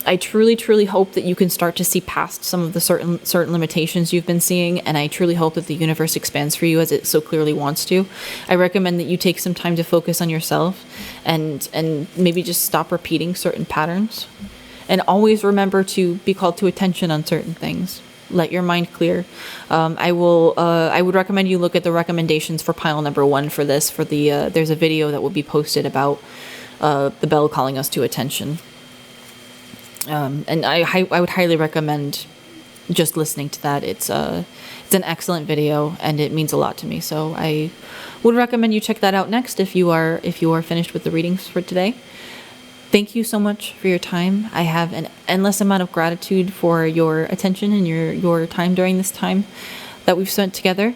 I truly, truly hope that you can start to see past some of the certain limitations you've been seeing, and I truly hope that the universe expands for you as it so clearly wants to. I recommend that you take some time to focus on yourself and maybe just stop repeating certain patterns And always remember to be called to attention on certain things. Let your mind clear. I would recommend you look at the recommendations for pile number 1 for this. For the there's a video that will be posted about the bell calling us to attention. And I would highly recommend just listening to that. It's an excellent video and it means a lot to me. So I would recommend you check that out next if you are finished with the readings for today. Thank you so much for your time. I have an endless amount of gratitude for your attention and your time during this time that we've spent together.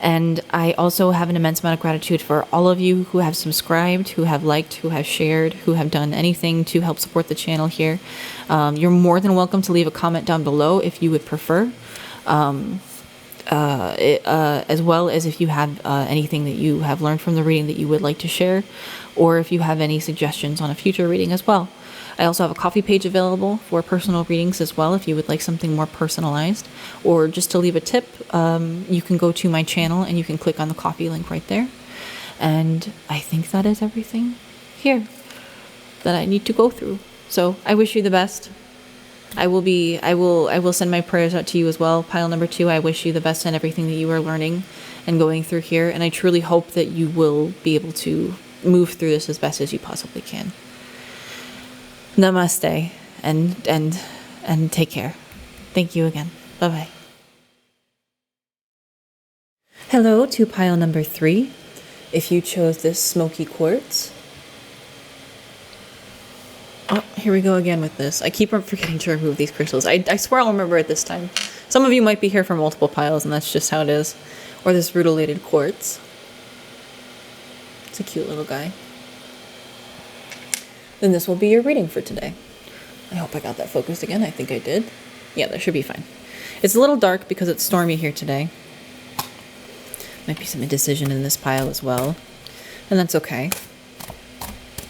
And I also have an immense amount of gratitude for all of you who have subscribed, who have liked, who have shared, who have done anything to help support the channel here. You're more than welcome to leave a comment down below if you would prefer. As well as if you have anything that you have learned from the reading that you would like to share, or if you have any suggestions on a future reading as well. I also have a coffee page available for personal readings as well if you would like something more personalized, or just to leave a tip, you can go to my channel and you can click on the coffee link right there. And I think that is everything here that I need to go through. So I wish you the best. I will send my prayers out to you as well. Pile number 2, I wish you the best in everything that you are learning and going through here. And I truly hope that you will be able to move through this as best as you possibly can. Namaste and take care. Thank you again. Bye-bye. Hello to pile number 3. If you chose this smoky quartz. Oh, here we go again with this. I keep forgetting to remove these crystals. I swear I'll remember it this time. Some of you might be here for multiple piles, and that's just how it is. Or this rutilated quartz. It's a cute little guy. Then this will be your reading for today. I hope I got that focused again. I think I did. Yeah, that should be fine. It's a little dark because it's stormy here today. Might be some indecision in this pile as well. And that's okay.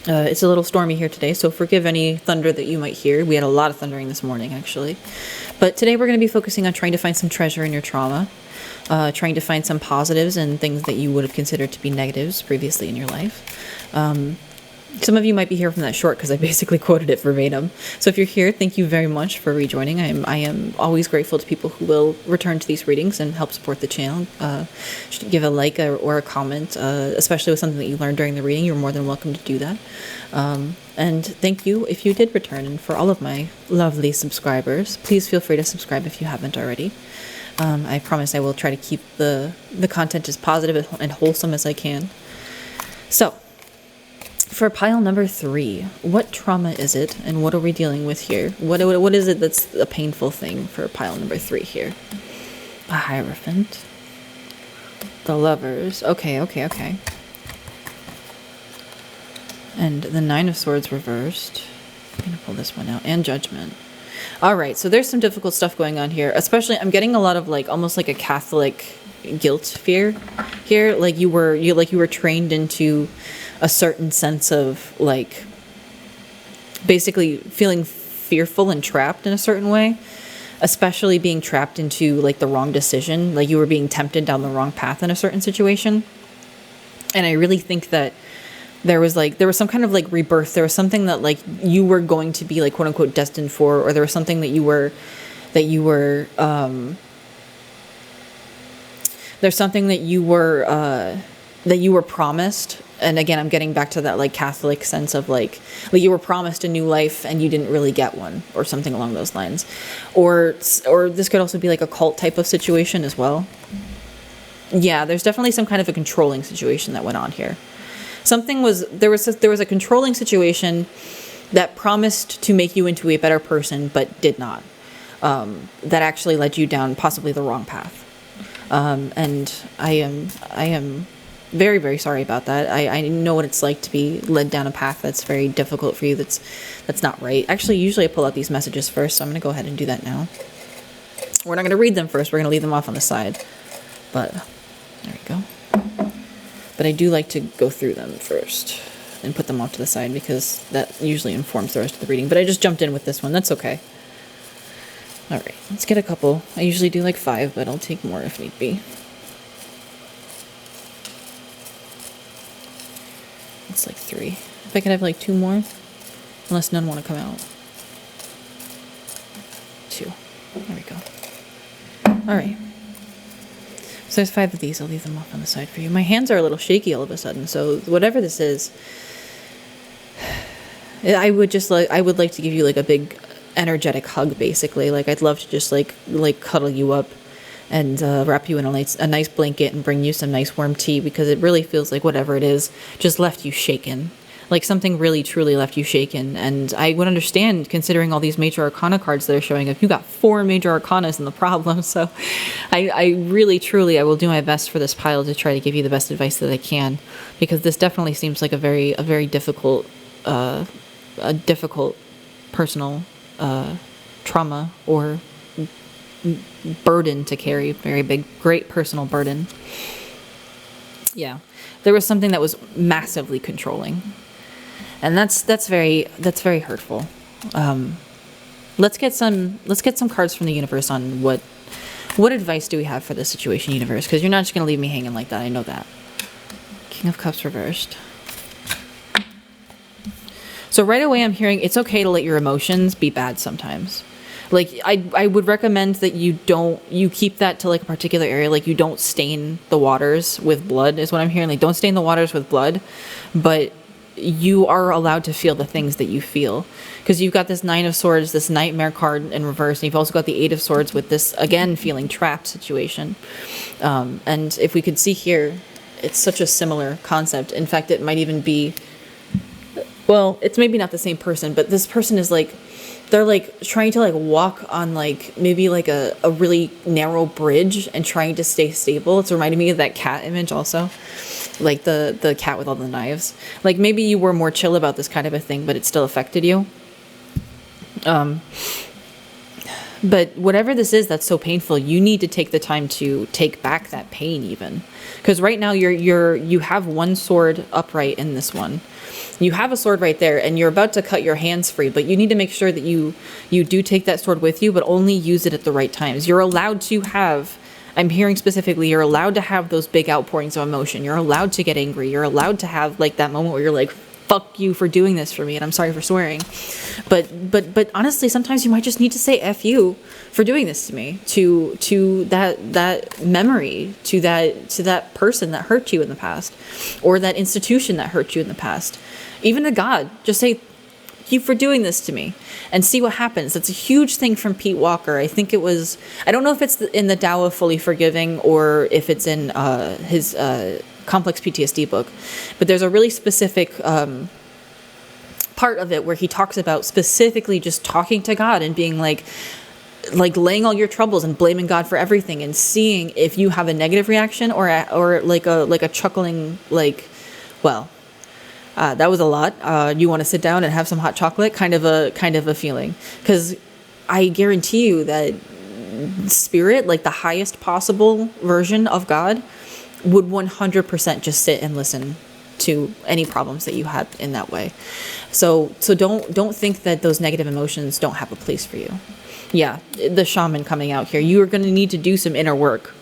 It's a little stormy here today, so forgive any thunder that you might hear. We had a lot of thundering this morning, actually. But today we're going to be focusing on trying to find some treasure in your trauma. Trying to find some positives and things that you would have considered to be negatives previously in your life. Some of you might be here from that short because I basically quoted it verbatim. So if you're here, thank you very much for rejoining. I am always grateful to people who will return to these readings and help support the channel. Give a like or a comment, especially with something that you learned during the reading. You're more than welcome to do that. And thank you if you did return. And for all of my lovely subscribers, please feel free to subscribe if you haven't already. I promise I will try to keep the content as positive and wholesome as I can. So, for pile number 3, what trauma is it, and what are we dealing with here? What is it that's a painful thing for pile number 3 here? A Hierophant. The Lovers. Okay. And the 9 of Swords reversed. I'm going to pull this one out. And Judgment. Alright, so there's some difficult stuff going on here. Especially, I'm getting a lot of, like, almost like a Catholic guilt fear here. Like you were trained into a certain sense of, like, basically feeling fearful and trapped in a certain way. Especially being trapped into, like, the wrong decision. Like, you were being tempted down the wrong path in a certain situation. And I really think that there was some kind of, like, rebirth. There was something that, like, you were going to be, like, quote unquote destined for, or there was something that there's something that you were promised. And again, I'm getting back to that, like, Catholic sense of, like you were promised a new life and you didn't really get one, or something along those lines. Or this could also be like a cult type of situation as well. Yeah, there's definitely some kind of a controlling situation that went on here. There was a controlling situation that promised to make you into a better person, but did not. That actually led you down possibly the wrong path. And I am very, very sorry about that. I know what it's like to be led down a path that's very difficult for you, that's not right. Actually, usually I pull out these messages first, so I'm going to go ahead and do that now. We're not going to read them first, we're going to leave them off on the side. But, there we go. But I do like to go through them first and put them off to the side because that usually informs the rest of the reading. But I just jumped in with this one, that's okay. Alright, let's get a couple. I usually do like 5, but I'll take more if need be. It's like 3. If I could have like 2 more. Unless none want to come out. There we go. All right. So there's 5 of these. I'll leave them off on the side for you. My hands are a little shaky all of a sudden, so whatever this is, I would like to give you like a big energetic hug, basically. Like I'd love to just like cuddle you up and wrap you in a nice blanket and bring you some nice warm tea, because it really feels like whatever it is just left you shaken. Like something really truly left you shaken. And I would understand, considering all these major arcana cards that are showing up. You got 4 major arcanas in the problem. So I really truly, I will do my best for this pile to try to give you the best advice that I can, because this definitely seems like a very difficult personal trauma or burden to carry. Very big, great personal burden. Yeah, there was something that was massively controlling. And that's very hurtful. Let's get some cards from the universe on what advice do we have for this situation, universe? Because you're not just gonna leave me hanging like that. I know that. King of Cups reversed. So right away, I'm hearing it's okay to let your emotions be bad sometimes. Like I would recommend that you keep that to like a particular area. Like you don't stain the waters with blood is what I'm hearing. Like don't stain the waters with blood, but you are allowed to feel the things that you feel, because you've got this 9 of Swords, this Nightmare card in reverse, and you've also got the 8 of Swords with this, again, feeling trapped situation. And if we could see here, it's such a similar concept. In fact, it might even be, well, it's maybe not the same person, but this person is like, they're like trying to like walk on like maybe like a really narrow bridge and trying to stay stable. It's reminding me of that cat image also, like the cat with all the knives. Like maybe you were more chill about this kind of a thing, but it still affected you. But whatever this is that's so painful, you need to take the time to take back that pain even. Because right now you have one sword upright in this one. You have a sword right there and you're about to cut your hands free, but you need to make sure that you do take that sword with you, but only use it at the right times. You're allowed to have, I'm hearing specifically, you're allowed to have those big outpourings of emotion. You're allowed to get angry. You're allowed to have like that moment where you're like, fuck you for doing this for me, and I'm sorry for swearing. But honestly, sometimes you might just need to say F you for doing this to me, to that memory, to that person that hurt you in the past, or that institution that hurt you in the past. Even to God, just say thank you for doing this to me and see what happens. That's a huge thing from Pete Walker. I think it was, I don't know if it's in the Tao of Fully Forgiving or if it's in his Complex PTSD book, but there's a really specific part of it where he talks about specifically just talking to God and being like laying all your troubles and blaming God for everything and seeing if you have a negative reaction or like a chuckling, like, well, that was a lot. You want to sit down and have some hot chocolate, kind of a feeling. Because I guarantee you that spirit, like the highest possible version of God, would 100% just sit and listen to any problems that you had in that way. So don't think that those negative emotions don't have a place for you. Yeah, the shaman coming out here. You are going to need to do some inner work.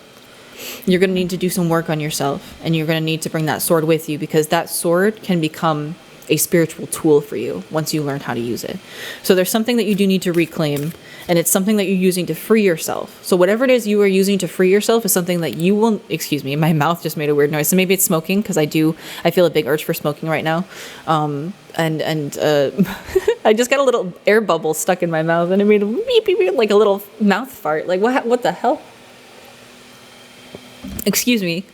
You're going to need to do some work on yourself, and you're going to need to bring that sword with you, because that sword can become a spiritual tool for you once you learn how to use it. So there's something that you do need to reclaim, and it's something that you're using to free yourself. So whatever it is you are using to free yourself is something that you will, excuse me, my mouth just made a weird noise. So maybe it's smoking, because I feel a big urge for smoking right now. And I just got a little air bubble stuck in my mouth, and it made a beep, beep, beep, like a little mouth fart. Like what the hell? Excuse me.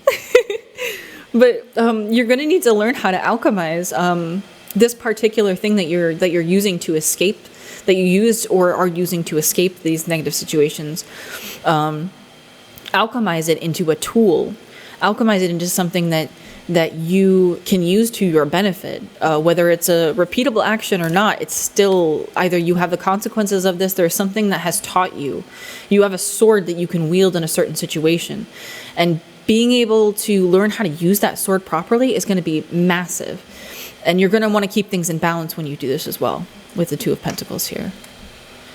But you're going to need to learn how to alchemize this particular thing that you're using to escape, that you used or are using to escape these negative situations. Alchemize it into a tool. Alchemize it into something that you can use to your benefit. Whether it's a repeatable action or not, it's still either you have the consequences of this, there's something that has taught you. You have a sword that you can wield in a certain situation. And being able to learn how to use that sword properly is going to be massive. And you're going to want to keep things in balance when you do this as well, with the Two of Pentacles here.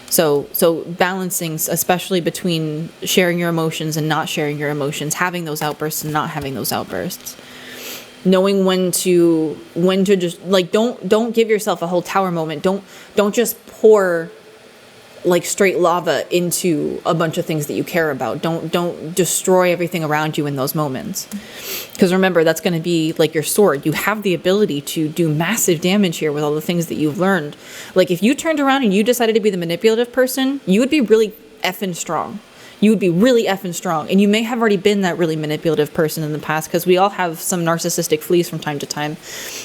So balancing, especially between sharing your emotions and not sharing your emotions, having those outbursts and not having those outbursts. Knowing when to just, like, don't give yourself a whole tower moment. Don't just pour like straight lava into a bunch of things that you care about. Don't destroy everything around you in those moments. Because remember, that's going to be like your sword. You have the ability to do massive damage here with all the things that you've learned. Like if you turned around and you decided to be the manipulative person, you would be really effing strong. You would be really effing strong. And you may have already been that really manipulative person in the past, because we all have some narcissistic fleas from time to time.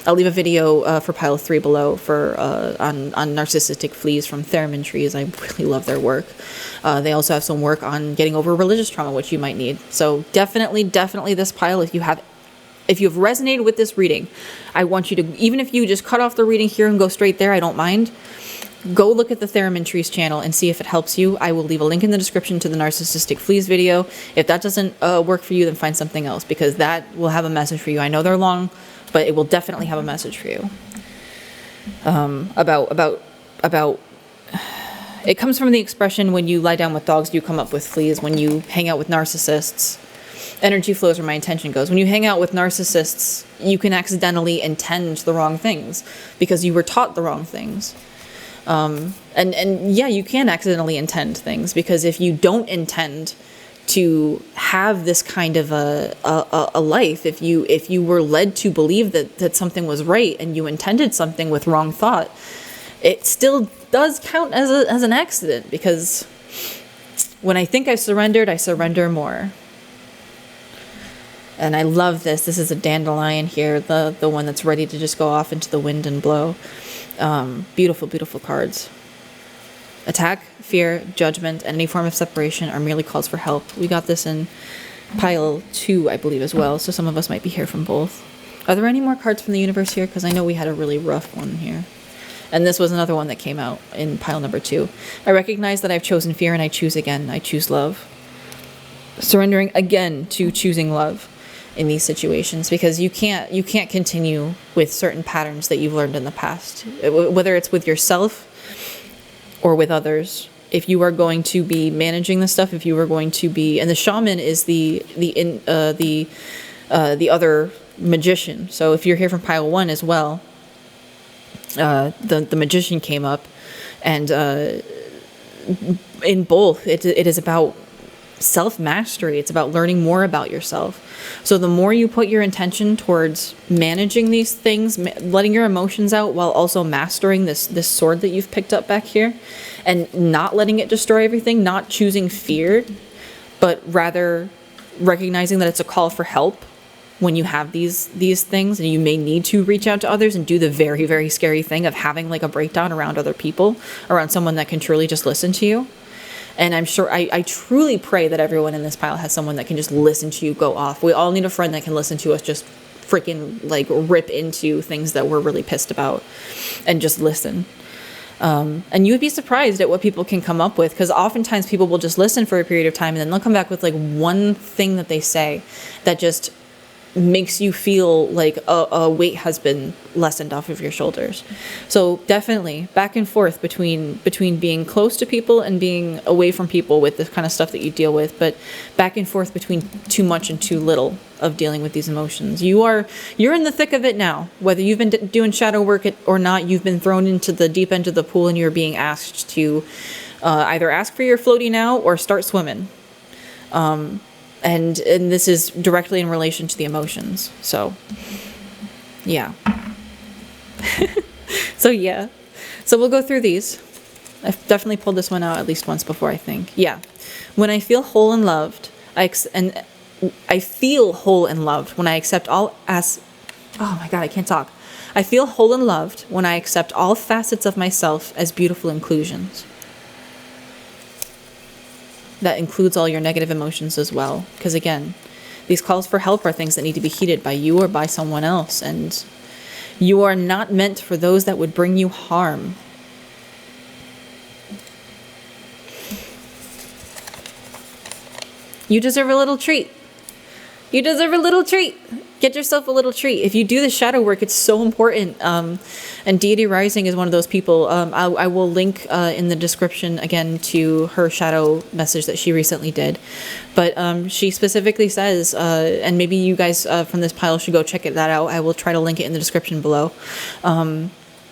I'll leave a video for pile 3 below for on narcissistic fleas from theremin trees. I really love their work. They also have some work on getting over religious trauma, which you might need. So definitely this pile, if you have resonated with this reading, I want you to, even if you just cut off the reading here and go straight there, I don't mind. Go look at the Theremin Trees channel and see if it helps you. I will leave a link in the description to the Narcissistic Fleas video. If that doesn't work for you, then find something else, because that will have a message for you. I know they're long, but it will definitely have a message for you. About it comes from the expression, when you lie down with dogs, you come up with fleas. When you hang out with narcissists, energy flows where my intention goes. When you hang out with narcissists, you can accidentally intend the wrong things because you were taught the wrong things. And yeah, you can accidentally intend things, because if you don't intend to have this kind of a life, if you were led to believe that something was right and you intended something with wrong thought, it still does count as an accident, because when I think I surrender more. And I love this. This is a dandelion here, the one that's ready to just go off into the wind and blow. Beautiful, beautiful cards. Attack, fear, judgment, and any form of separation are merely calls for help. We got this in pile 2, I believe, as well, so some of us might be here from both. Are there any more cards from the universe here? Because I know we had a really rough one here. And this was another one that came out in pile number 2. I recognize that I've chosen fear, and I choose again. I choose love. Surrendering again to choosing love in these situations, because you can't continue with certain patterns that you've learned in the past, whether it's with yourself or with others. If you are going to be managing this stuff, if you are going to be, and the shaman is the other magician. So if you're here from pile 1 as well, the magician came up, and in both it is about self-mastery. It's about learning more about yourself. So the more you put your intention towards managing these things, letting your emotions out while also mastering this sword that you've picked up back here, and not letting it destroy everything, not choosing fear, but rather recognizing that it's a call for help when you have these things, and you may need to reach out to others and do the very, very scary thing of having like a breakdown around other people, around someone that can truly just listen to you. And I'm sure, I truly pray that everyone in this pile has someone that can just listen to you go off. We all need a friend that can listen to us just freaking like rip into things that we're really pissed about and just listen. And you would be surprised at what people can come up with, because oftentimes people will just listen for a period of time and then they'll come back with like one thing that they say that just makes you feel like a weight has been lessened off of your shoulders. So definitely back and forth between being close to people and being away from people with this kind of stuff that you deal with, but back and forth between too much and too little of dealing with these emotions. You're in the thick of it now. Whether you've been doing shadow work or not, you've been thrown into the deep end of the pool, and you're being asked to either ask for your floaty now or start swimming. And this is directly in relation to the emotions. So, yeah. So we'll go through these. I've definitely pulled this one out at least once before, I think. Yeah. When I feel whole and loved, I feel whole and loved when I accept all oh my God, I can't talk. I feel whole and loved when I accept all facets of myself as beautiful inclusions. That includes all your negative emotions as well. Because again, these calls for help are things that need to be heeded by you or by someone else. And you are not meant for those that would bring you harm. You deserve a little treat. You deserve a little treat. Get yourself a little treat. If you do the shadow work, it's so important. And Deity Rising is one of those people. I will link in the description again to her shadow message that she recently did. But she specifically says, and maybe you guys from this pile should go check that out. I will try to link it in the description below.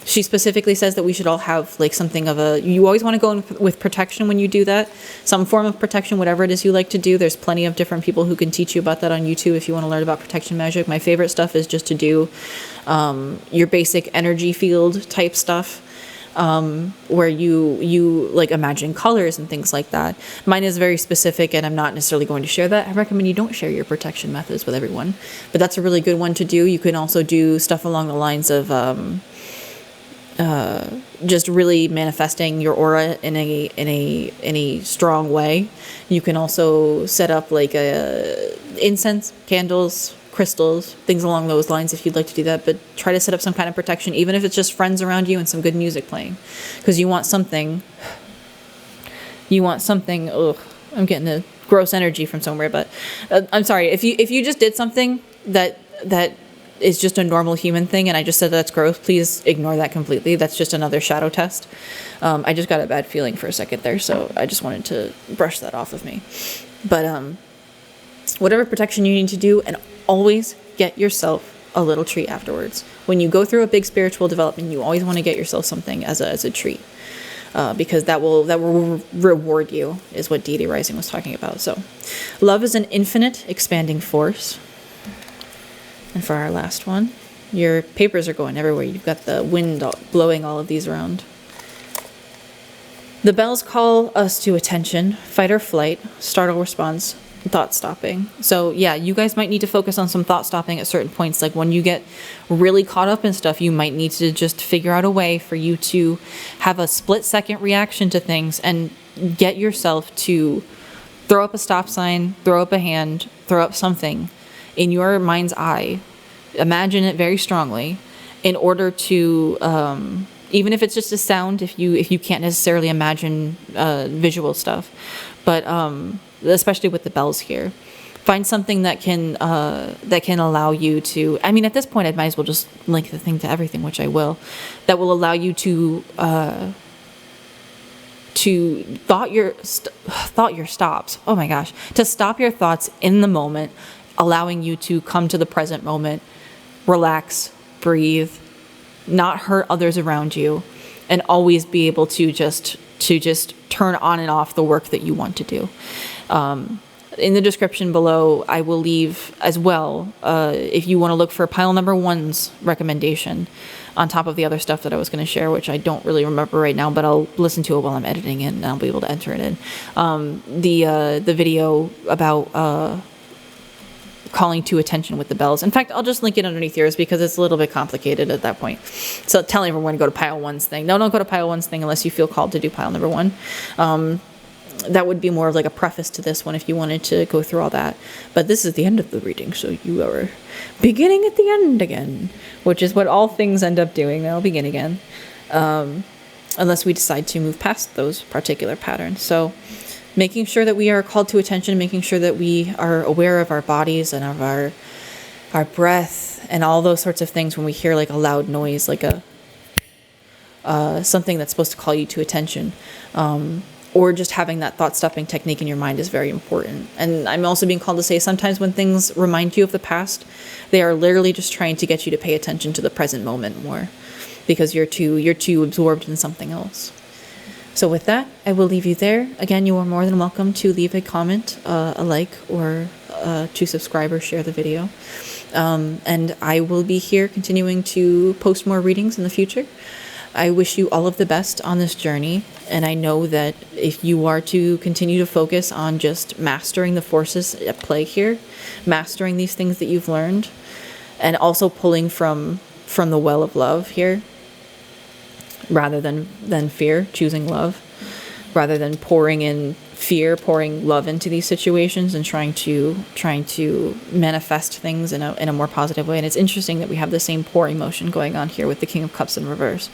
She specifically says that we should all have like something of a, you always want to go in with protection when you do that. Some form of protection, whatever it is you like to do. There's plenty of different people who can teach you about that on YouTube if you want to learn about protection magic. My favorite stuff is just to do your basic energy field type stuff. Where you like imagine colors and things like that. Mine is very specific and I'm not necessarily going to share that. I recommend you don't share your protection methods with everyone, but that's a really good one to do. You can also do stuff along the lines of just really manifesting your aura in a strong way. You can also set up like incense, candles, crystals, things along those lines if you'd like to do that, but try to set up some kind of protection, even if it's just friends around you and some good music playing, because you want something, ugh, I'm getting a gross energy from somewhere, but I'm sorry, if you just did something that is just a normal human thing and I just said that's gross, please ignore that completely. That's just another shadow test. I just got a bad feeling for a second there, so I just wanted to brush that off of me. But whatever protection you need to do, and always get yourself a little treat afterwards. When you go through a big spiritual development, you always want to get yourself something as a treat, because that will reward you, is what Deity Rising was talking about. So, love is an infinite expanding force. And for our last one, your papers are going everywhere. You've got the wind blowing all of these around. The bells call us to attention, fight or flight, startle response, thought stopping. So yeah, you guys might need to focus on some thought stopping at certain points. Like when you get really caught up in stuff, you might need to just figure out a way for you to have a split-second reaction to things and get yourself to throw up a stop sign, throw up a hand, throw up something in your mind's eye. Imagine it very strongly in order to, even if it's just a sound, if you can't necessarily imagine visual stuff, but especially with the bells here, find something that can allow you to, I mean, at this point I might as well just link the thing to everything, which I will, that will allow you to thought your stops. Oh my gosh, to stop your thoughts in the moment, allowing you to come to the present moment, relax, breathe, not hurt others around you, and always be able to just turn on and off the work that you want to do. In the description below, I will leave as well, if you want to look for pile number 1's recommendation on top of the other stuff that I was going to share, which I don't really remember right now, but I'll listen to it while I'm editing it and I'll be able to enter it in. The video about calling to attention with the bells. In fact, I'll just link it underneath yours because it's a little bit complicated at that point. So telling everyone to go to pile 1's thing. No, don't go to pile 1's thing unless you feel called to do pile number 1. That would be more of like a preface to this one if you wanted to go through all that. But this is the end of the reading, so you are beginning at the end again, which is what all things end up doing. They'll begin again, unless we decide to move past those particular patterns. So making sure that we are called to attention, making sure that we are aware of our bodies and of our breath and all those sorts of things when we hear like a loud noise, like something that's supposed to call you to attention. Or just having that thought-stopping technique in your mind is very important. And I'm also being called to say sometimes when things remind you of the past, they are literally just trying to get you to pay attention to the present moment more, because you're too absorbed in something else. So with that, I will leave you there. Again, you are more than welcome to leave a comment, a like, or to subscribe or share the video. And I will be here continuing to post more readings in the future. I wish you all of the best on this journey, and I know that if you are to continue to focus on just mastering the forces at play here, mastering these things that you've learned, and also pulling from the well of love here, rather than fear, choosing love, rather than pouring in fear, pouring love into these situations and trying to manifest things in a more positive way. And it's interesting that we have the same pour emotion going on here with the King of Cups in reverse.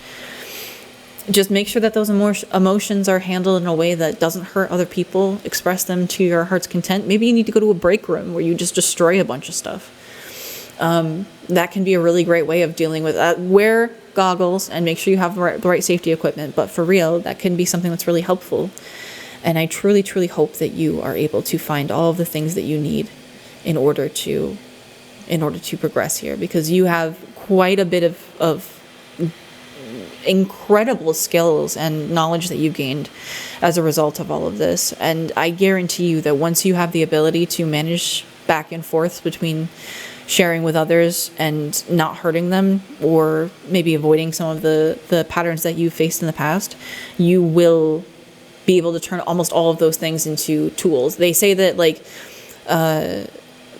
Just make sure that those emotions are handled in a way that doesn't hurt other people. Express them to your heart's content. Maybe you need to go to a break room where you just destroy a bunch of stuff. That can be a really great way of dealing with that. Wear goggles and make sure you have the right safety equipment. But for real, that can be something that's really helpful. And I truly, truly hope that you are able to find all of the things that you need in order to progress here, because you have quite a bit of incredible skills and knowledge that you've gained as a result of all of this. And I guarantee you that once you have the ability to manage back and forth between sharing with others and not hurting them, or maybe avoiding some of the patterns that you faced in the past, you will be able to turn almost all of those things into tools. They say that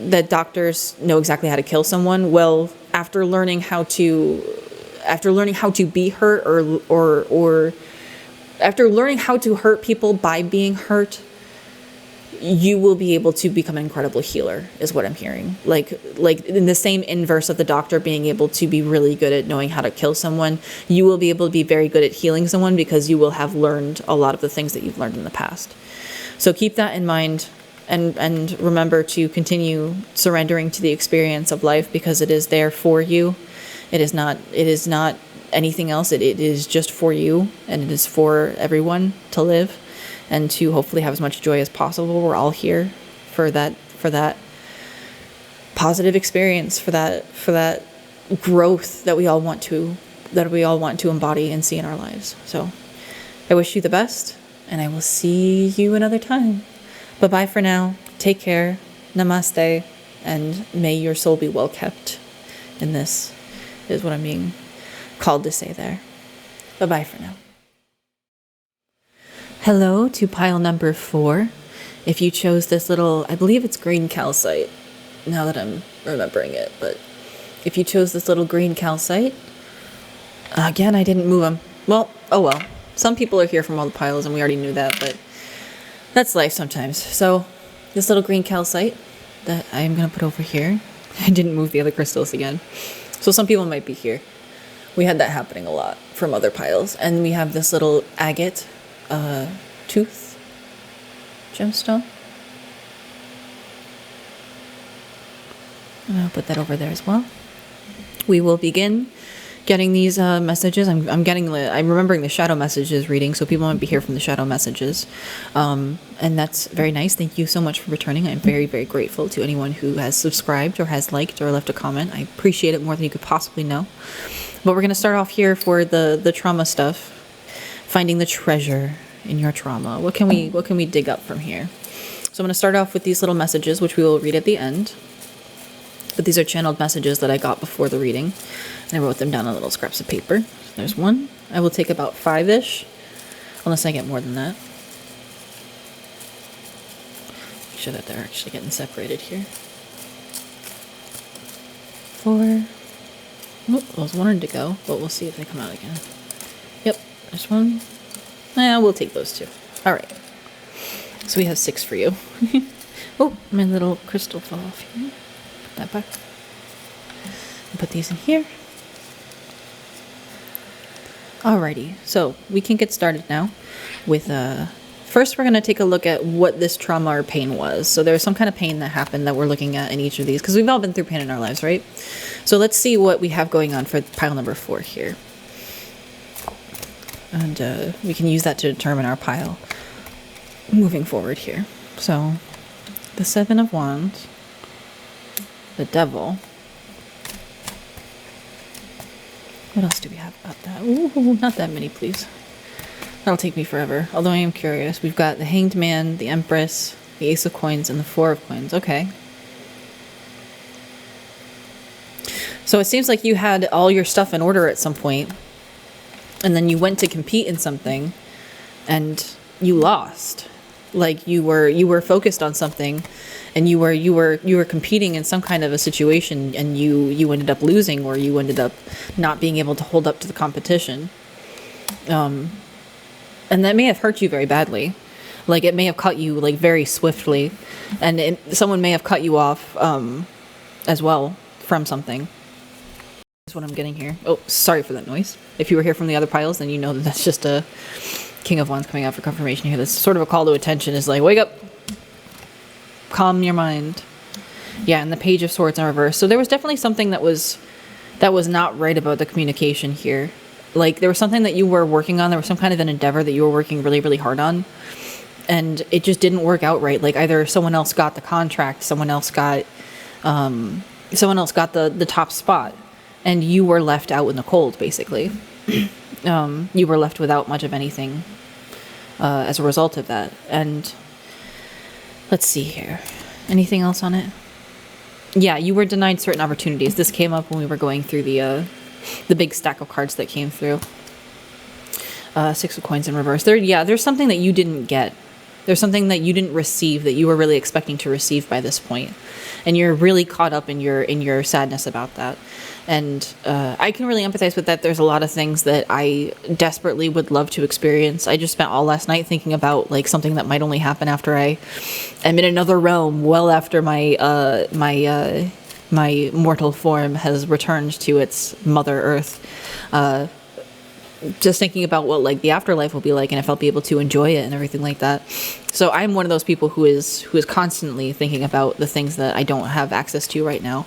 that doctors know exactly how to kill someone. Well, after learning how to be hurt, or after learning how to hurt people by being hurt, you will be able to become an incredible healer, is what I'm hearing. Like in the same inverse of the doctor being able to be really good at knowing how to kill someone, you will be able to be very good at healing someone, because you will have learned a lot of the things that you've learned in the past. So keep that in mind, and remember to continue surrendering to the experience of life, because it is there for you. It is not anything else. It is just for you, and it is for everyone to live and to hopefully have as much joy as possible. We're all here for that positive experience, for that growth that we all want to embody and see in our lives. So I wish you the best, and I will see you another time. Bye-bye for now. Take care. Namaste. And may your soul be well kept. And this is what I'm being called to say there. Bye-bye for now. Hello to pile number 4. If you chose this little, I believe it's green calcite, now that I'm remembering it, but if you chose this little green calcite, again, I didn't move them. Well, oh well. Some people are here from all the piles, and we already knew that, but that's life sometimes. So this little green calcite that I'm going to put over here. I didn't move the other crystals again. So some people might be here. We had that happening a lot from other piles. And we have this little agate tooth gemstone. And I'll put that over there as well. We will begin getting these messages. I'm remembering the shadow messages reading, so people might be here from the shadow messages. And that's very nice. Thank you so much for returning. I'm very, very grateful to anyone who has subscribed or has liked or left a comment. I appreciate it more than you could possibly know. But we're going to start off here for the trauma stuff. Finding the treasure in your trauma. What can we dig up from here? So I'm going to start off with these little messages, which we will read at the end. But these are channeled messages that I got before the reading. And I wrote them down on little scraps of paper. There's one. I will take about 5-ish. Unless I get more than that. Make sure that they're actually getting separated here. 4. Oh, I was wanting to go, but we'll see if they come out again. Yep, there's one. We'll take those 2. All right. So we have 6 for you. Oh, my little crystal fell off here. Put that back. And put these in here. Alrighty, so we can get started now with, first we're going to take a look at what this trauma or pain was. So there's some kind of pain that happened that we're looking at in each of these, because we've all been through pain in our lives, right? So let's see what we have going on for pile number 4 here. And we can use that to determine our pile moving forward here. So the 7 of Wands, the Devil. What else do we have about that? Ooh, not that many, please. That'll take me forever, although I am curious. We've got the Hanged Man, the Empress, the Ace of Coins, and the 4 of Coins. Okay. So it seems like you had all your stuff in order at some point, and then you went to compete in something, and you lost. Like you were focused on something, and you were competing in some kind of a situation, and you ended up losing, or you ended up not being able to hold up to the competition. And that may have hurt you very badly. Like it may have cut you like very swiftly, and someone may have cut you off as well from something. That's what I'm getting here. Oh, sorry for that noise. If you were here from the other piles, then you know that that's just a King of Wands coming out for confirmation here. That's sort of a call to attention. Is like, wake up, calm your mind. Yeah, and the Page of Swords in reverse. So there was definitely something that was not right about the communication here. Like there was something that you were working on. There was some kind of an endeavor that you were working really, really hard on, and it just didn't work out right. Like either someone else got the contract, someone else got the top spot, and you were left out in the cold, basically. you were left without much of anything as a result of that. And let's see here. Anything else on it? Yeah, you were denied certain opportunities. This came up when we were going through the big stack of cards that came through. Six of coins in reverse. There's something that you didn't get. There's something that you didn't receive that you were really expecting to receive by this point. And you're really caught up in your sadness about that. And I can really empathize with that. There's a lot of things that I desperately would love to experience. I just spent all last night thinking about like something that might only happen after I am in another realm, well after my mortal form has returned to its Mother Earth. Just thinking about what like the afterlife will be like and if I'll be able to enjoy it and everything like that. So I'm one of those people who is constantly thinking about the things that I don't have access to right now.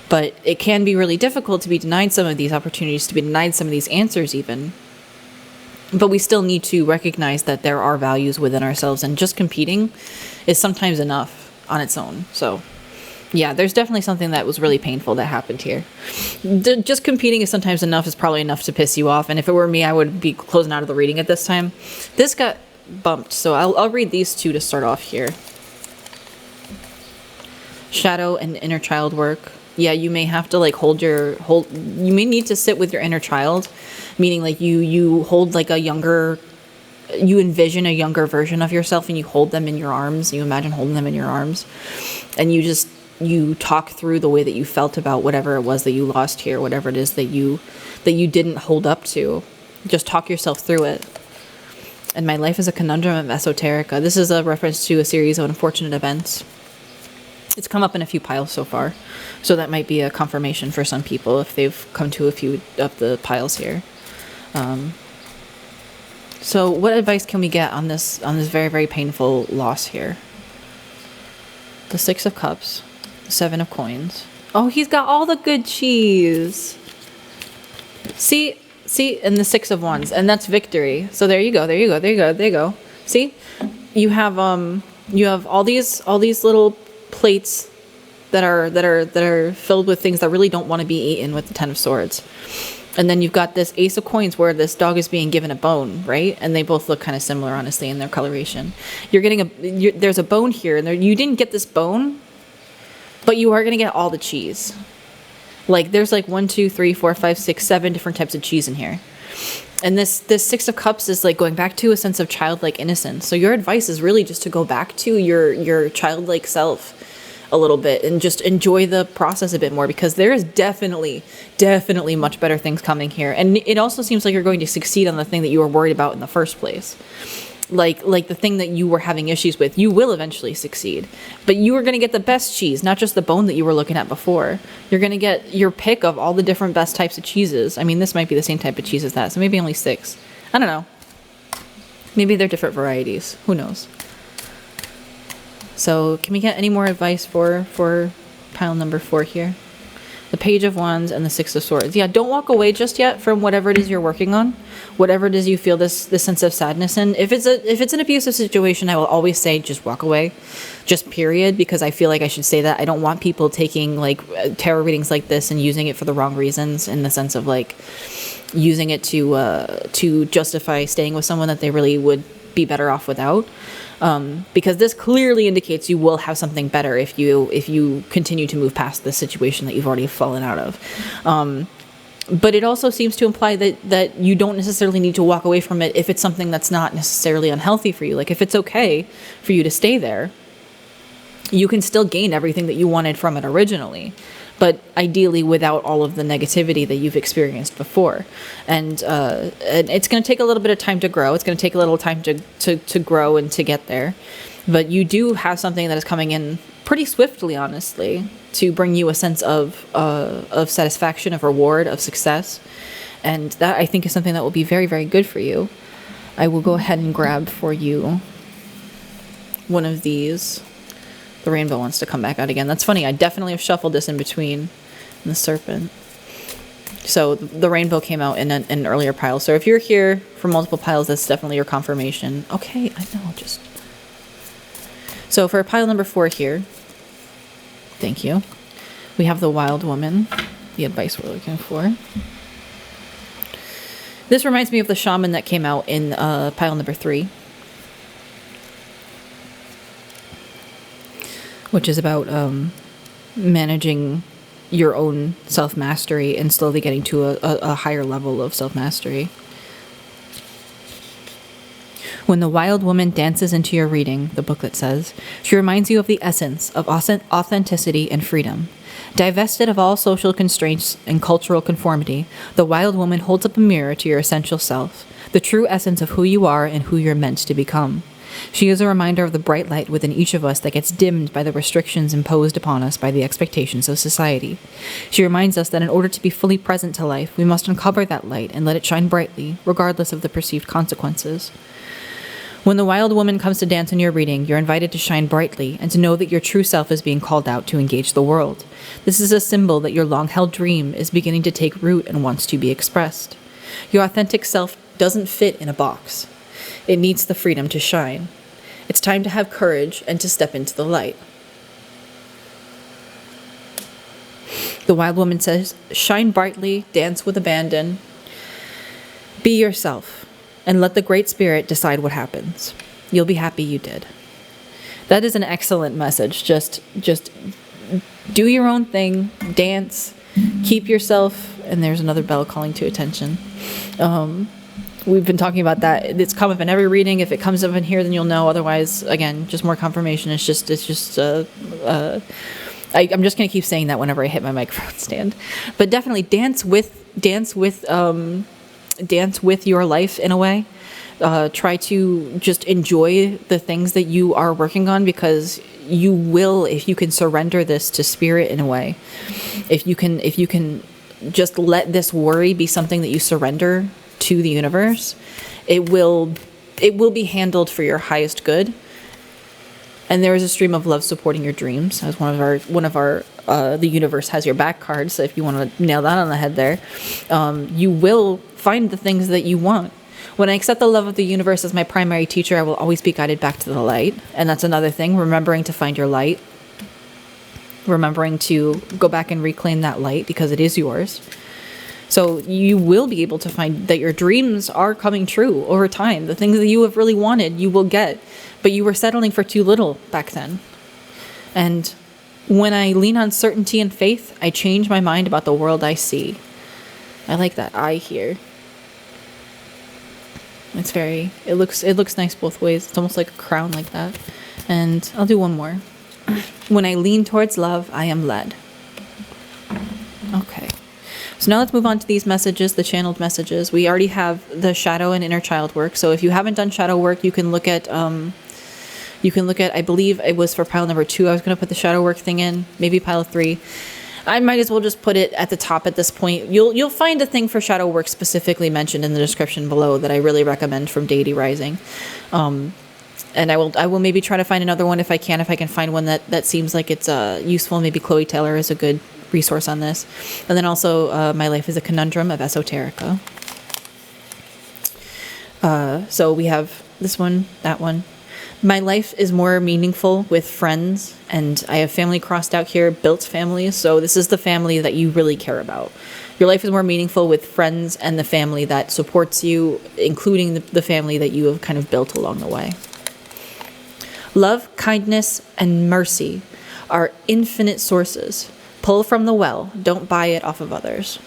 But it can be really difficult to be denied some of these opportunities, to be denied some of these answers even. But we still need to recognize that there are values within ourselves, and just competing is sometimes enough on its own. So yeah, there's definitely something that was really painful that happened here. Just competing is sometimes enough, is probably enough to piss you off. And if it were me, I would be closing out of the reading at this time. This got bumped, so I'll read these two to start off here. Shadow and inner child work. Yeah, you may have to like you may need to sit with your inner child, meaning like you hold like you envision a younger version of yourself and you hold them in your arms. You imagine holding them in your arms, and you talk through the way that you felt about whatever it was that you lost here, whatever it is that you didn't hold up to. Just talk yourself through it. And my life is a conundrum of esoterica. This is a reference to a series of unfortunate events. It's come up in a few piles so far, so that might be a confirmation for some people if they've come to a few of the piles here. So what advice can we get on this very, very painful loss here? The Six of Cups, the Seven of Coins. Oh, he's got all the good cheese. See, and the Six of Wands, and that's victory. So there you go. See, you have all these little plates that are filled with things that really don't want to be eaten with the Ten of Swords. And then you've got this Ace of Coins where this dog is being given a bone, right? And they both look kind of similar, honestly, in their coloration. You're getting there's a bone here, and you didn't get this bone, but you are going to get all the cheese. Like, there's like 1, 2, 3, 4, 5, 6, 7 different types of cheese in here. And this Six of Cups is like going back to a sense of childlike innocence. So your advice is really just to go back to your childlike self a little bit and just enjoy the process a bit more, because there is definitely much better things coming here. And it also seems like you're going to succeed on the thing that you were worried about in the first place. Like the thing that you were having issues with, you will eventually succeed. But you are going to get the best cheese, not just the bone that you were looking at before. You're going to get your pick of all the different best types of cheeses. I mean, this might be the same type of cheese as that, so maybe only 6. I don't know. Maybe they're different varieties. Who knows? So can we get any more advice for pile number 4 here? The Page of Wands and the Six of Swords. Yeah, don't walk away just yet from whatever it is you're working on. Whatever it is you feel this sense of sadness in. If it's an abusive situation, I will always say just walk away. Just period, because I feel like I should say that. I don't want people taking like tarot readings like this and using it for the wrong reasons, in the sense of like using it to justify staying with someone that they really would be better off without. Because this clearly indicates you will have something better if you continue to move past the situation that you've already fallen out of. But it also seems to imply that you don't necessarily need to walk away from it if it's something that's not necessarily unhealthy for you. Like, if it's okay for you to stay there, you can still gain everything that you wanted from it originally, but ideally without all of the negativity that you've experienced before. And it's going to take a little bit of time to grow. It's going to take a little time to grow and to get there. But you do have something that is coming in pretty swiftly, honestly, to bring you a sense of satisfaction, of reward, of success. And that, I think, is something that will be very, very good for you. I will go ahead and grab for you one of these. The rainbow wants to come back out again. That's funny. I definitely have shuffled this in between the serpent. So the rainbow came out in an earlier pile. So if you're here for multiple piles, that's definitely your confirmation. Okay, I know. So for pile number 4 here, thank you. We have the Wild Woman, the advice we're looking for. This reminds me of the Shaman that came out in pile number 3. Which is about managing your own self-mastery and slowly getting to a higher level of self-mastery. When the wild woman dances into your reading, the booklet says, she reminds you of the essence of authenticity and freedom. Divested of all social constraints and cultural conformity, the wild woman holds up a mirror to your essential self, the true essence of who you are and who you're meant to become. She is a reminder of the bright light within each of us that gets dimmed by the restrictions imposed upon us by the expectations of society. She reminds us that in order to be fully present to life, we must uncover that light and let it shine brightly, regardless of the perceived consequences. When the wild woman comes to dance in your reading, you're invited to shine brightly and to know that your true self is being called out to engage the world. This is a symbol that your long-held dream is beginning to take root and wants to be expressed. Your authentic self doesn't fit in a box. It needs the freedom to shine. It's time to have courage and to step into the light. The wild woman says, shine brightly, dance with abandon. Be yourself, and let the Great Spirit decide what happens. You'll be happy you did. That is an excellent message. Just do your own thing, dance, keep yourself, and there's another bell calling to attention. We've been talking about that. It's come up in every reading. If it comes up in here, then you'll know. Otherwise, again, just more confirmation. I'm just going to keep saying that whenever I hit my microphone stand. But definitely dance with your life in a way. Try to just enjoy the things that you are working on, because you will, if you can surrender this to spirit in a way. If you can just let this worry be something that you surrender to the universe, it will be handled for your highest good. And there is a stream of love supporting your dreams, as one of our the universe has your back card. So if you want to nail that on the head there, you will find the things that you want. When I accept the love of the universe as my primary teacher, I will always be guided back to the light. And that's another thing, remembering to find your light, remembering to go back and reclaim that light, because it is yours. So you will be able to find that your dreams are coming true over time. The things that you have really wanted, you will get. But you were settling for too little back then. And when I lean on certainty and faith, I change my mind about the world I see. I like that I here. It looks nice both ways. It's almost like a crown like that. And I'll do one more. When I lean towards love, I am led. Okay. So now let's move on to these messages, the channeled messages. We already have the shadow and inner child work. So if you haven't done shadow work, you can look at, I believe it was for pile number 2. I was going to put the shadow work thing in, maybe pile 3. I might as well just put it at the top at this point. You'll find a thing for shadow work specifically mentioned in the description below that I really recommend from Deity Rising. And I will maybe try to find another one if I can find one that seems like it's useful. Maybe Chloe Taylor is a good resource on this. And then also My Life is a Conundrum of Esoterica. So we have this one, that one. My life is more meaningful with friends, and I have family crossed out here, built families. So this is the family that you really care about. Your life is more meaningful with friends and the family that supports you, including the family that you have kind of built along the way. Love, kindness, and mercy are infinite sources. Pull from the well. Don't buy it off of others.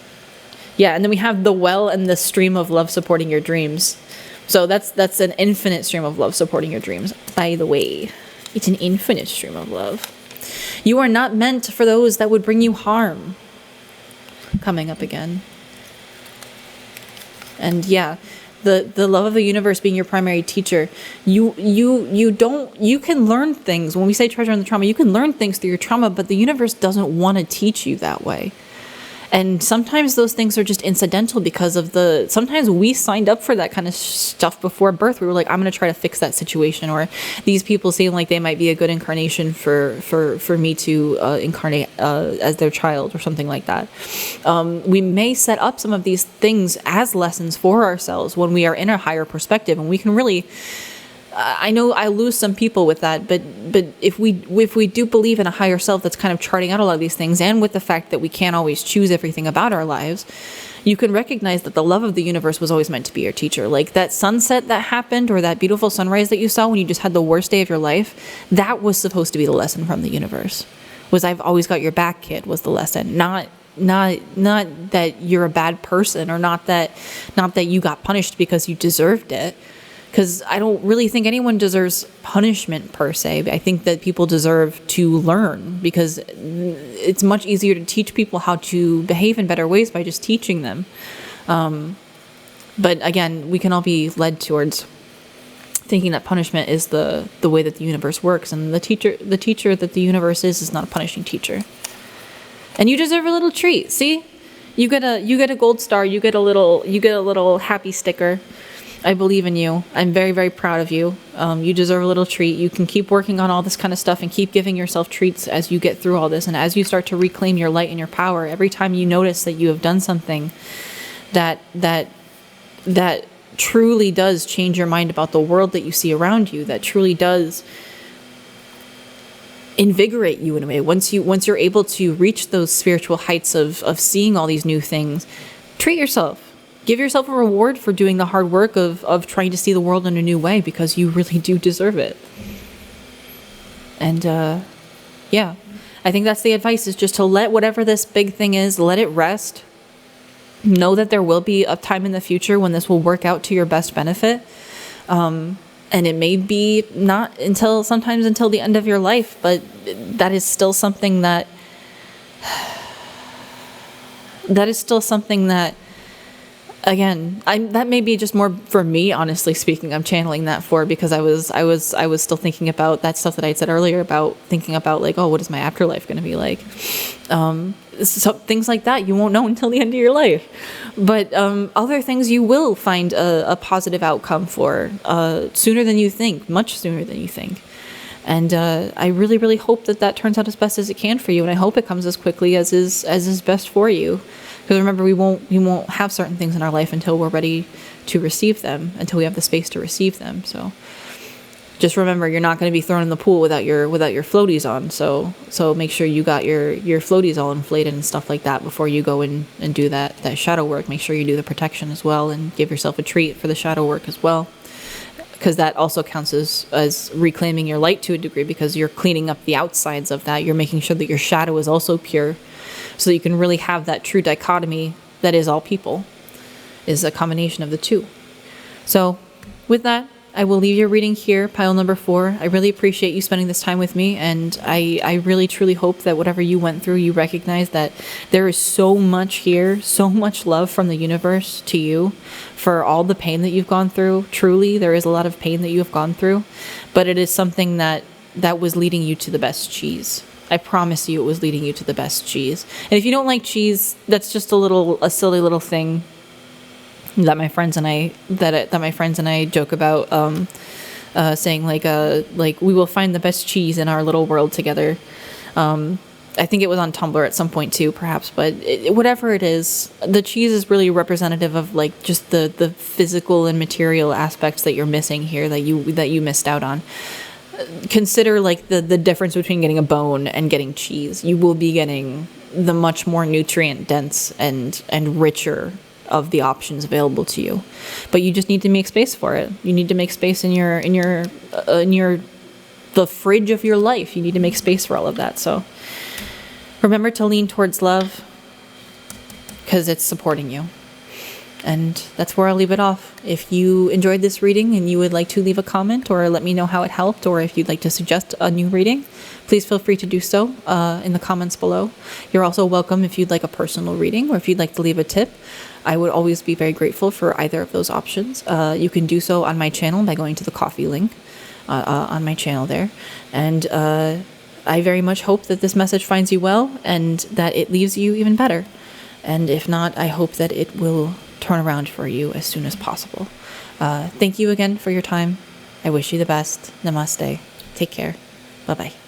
Yeah, and then we have the well and the stream of love supporting your dreams. So that's an infinite stream of love supporting your dreams. By the way, it's an infinite stream of love. You are not meant for those that would bring you harm. Coming up again. And yeah, the love of the universe being your primary teacher, you can learn things. When we say treasure in the trauma, you can learn things through your trauma, but the universe doesn't want to teach you that way. And sometimes those things are just incidental because of sometimes we signed up for that kind of stuff before birth. We were like, I'm going to try to fix that situation. Or these people seem like they might be a good incarnation for me to incarnate as their child or something like that. We may set up some of these things as lessons for ourselves when we are in a higher perspective, and we can really... I know I lose some people with that, but if we do believe in a higher self that's kind of charting out a lot of these things, and with the fact that we can't always choose everything about our lives, you can recognize that the love of the universe was always meant to be your teacher. Like that sunset that happened, or that beautiful sunrise that you saw when you just had the worst day of your life, that was supposed to be the lesson from the universe. Was I've always got your back, kid, was the lesson. Not that you're a bad person, or not that you got punished because you deserved it. Because I don't really think anyone deserves punishment per se. I think that people deserve to learn, because it's much easier to teach people how to behave in better ways by just teaching them. But again, we can all be led towards thinking that punishment is the way that the universe works, and the teacher that the universe is not a punishing teacher. And you deserve a little treat. See, you get a gold star. You get a little happy sticker. I believe in you. I'm very, very proud of you. You deserve a little treat. You can keep working on all this kind of stuff and keep giving yourself treats as you get through all this. And as you start to reclaim your light and your power, every time you notice that you have done something that truly does change your mind about the world that you see around you, that truly does invigorate you in a way. Once you're able to reach those spiritual heights of seeing all these new things, treat yourself. Give yourself a reward for doing the hard work of trying to see the world in a new way, because you really do deserve it. And yeah, I think that's the advice, is just to let whatever this big thing is, let it rest. Know that there will be a time in the future when this will work out to your best benefit. And it may be not sometimes until the end of your life, but that is still something that again, that may be just more for me, honestly speaking. I'm channeling that for, because I was still thinking about that stuff that I had said earlier, about thinking about like, oh, what is my afterlife going to be like? So things like that you won't know until the end of your life. But other things you will find a positive outcome for sooner than you think, much sooner than you think. And I really, really hope that turns out as best as it can for you, and I hope it comes as quickly as is best for you. Because remember, we won't have certain things in our life until we're ready to receive them, until we have the space to receive them. So just remember, you're not going to be thrown in the pool without your floaties on. So make sure you got your floaties all inflated and stuff like that before you go and do that shadow work. Make sure you do the protection as well, and give yourself a treat for the shadow work as well, because that also counts as reclaiming your light to a degree, because you're cleaning up the outsides of that. You're making sure that your shadow is also pure, so that you can really have that true dichotomy that is all people, is a combination of the two. So with that, I will leave your reading here, pile number 4. I really appreciate you spending this time with me, and I really truly hope that whatever you went through, you recognize that there is so much here, so much love from the universe to you for all the pain that you've gone through. Truly, there is a lot of pain that you have gone through, but it is something that was leading you to the best cheese. I promise you it was leading you to the best cheese. And if you don't like cheese, that's just a silly little thing that my friends and I joke about, saying like we will find the best cheese in our little world together. I think it was on Tumblr at some point too, perhaps, but whatever it is, the cheese is really representative of like just the physical and material aspects that you're missing here, that you missed out on. Consider like the difference between getting a bone and getting cheese. You will be getting the much more nutrient dense and richer of the options available to you, but you just need to make space for it. You need to make space in the fridge of your life. You need to make space for all of that. So remember to lean towards love, because it's supporting you. And that's where I'll leave it off. If you enjoyed this reading and you would like to leave a comment or let me know how it helped, or if you'd like to suggest a new reading, please feel free to do so in the comments below. You're also welcome if you'd like a personal reading, or if you'd like to leave a tip. I would always be very grateful for either of those options. You can do so on my channel by going to the coffee link on my channel there. And I very much hope that this message finds you well, and that it leaves you even better. And if not, I hope that it will turn around for you as soon as possible. Thank you again for your time. I wish you the best. Namaste. Take care. Bye-bye.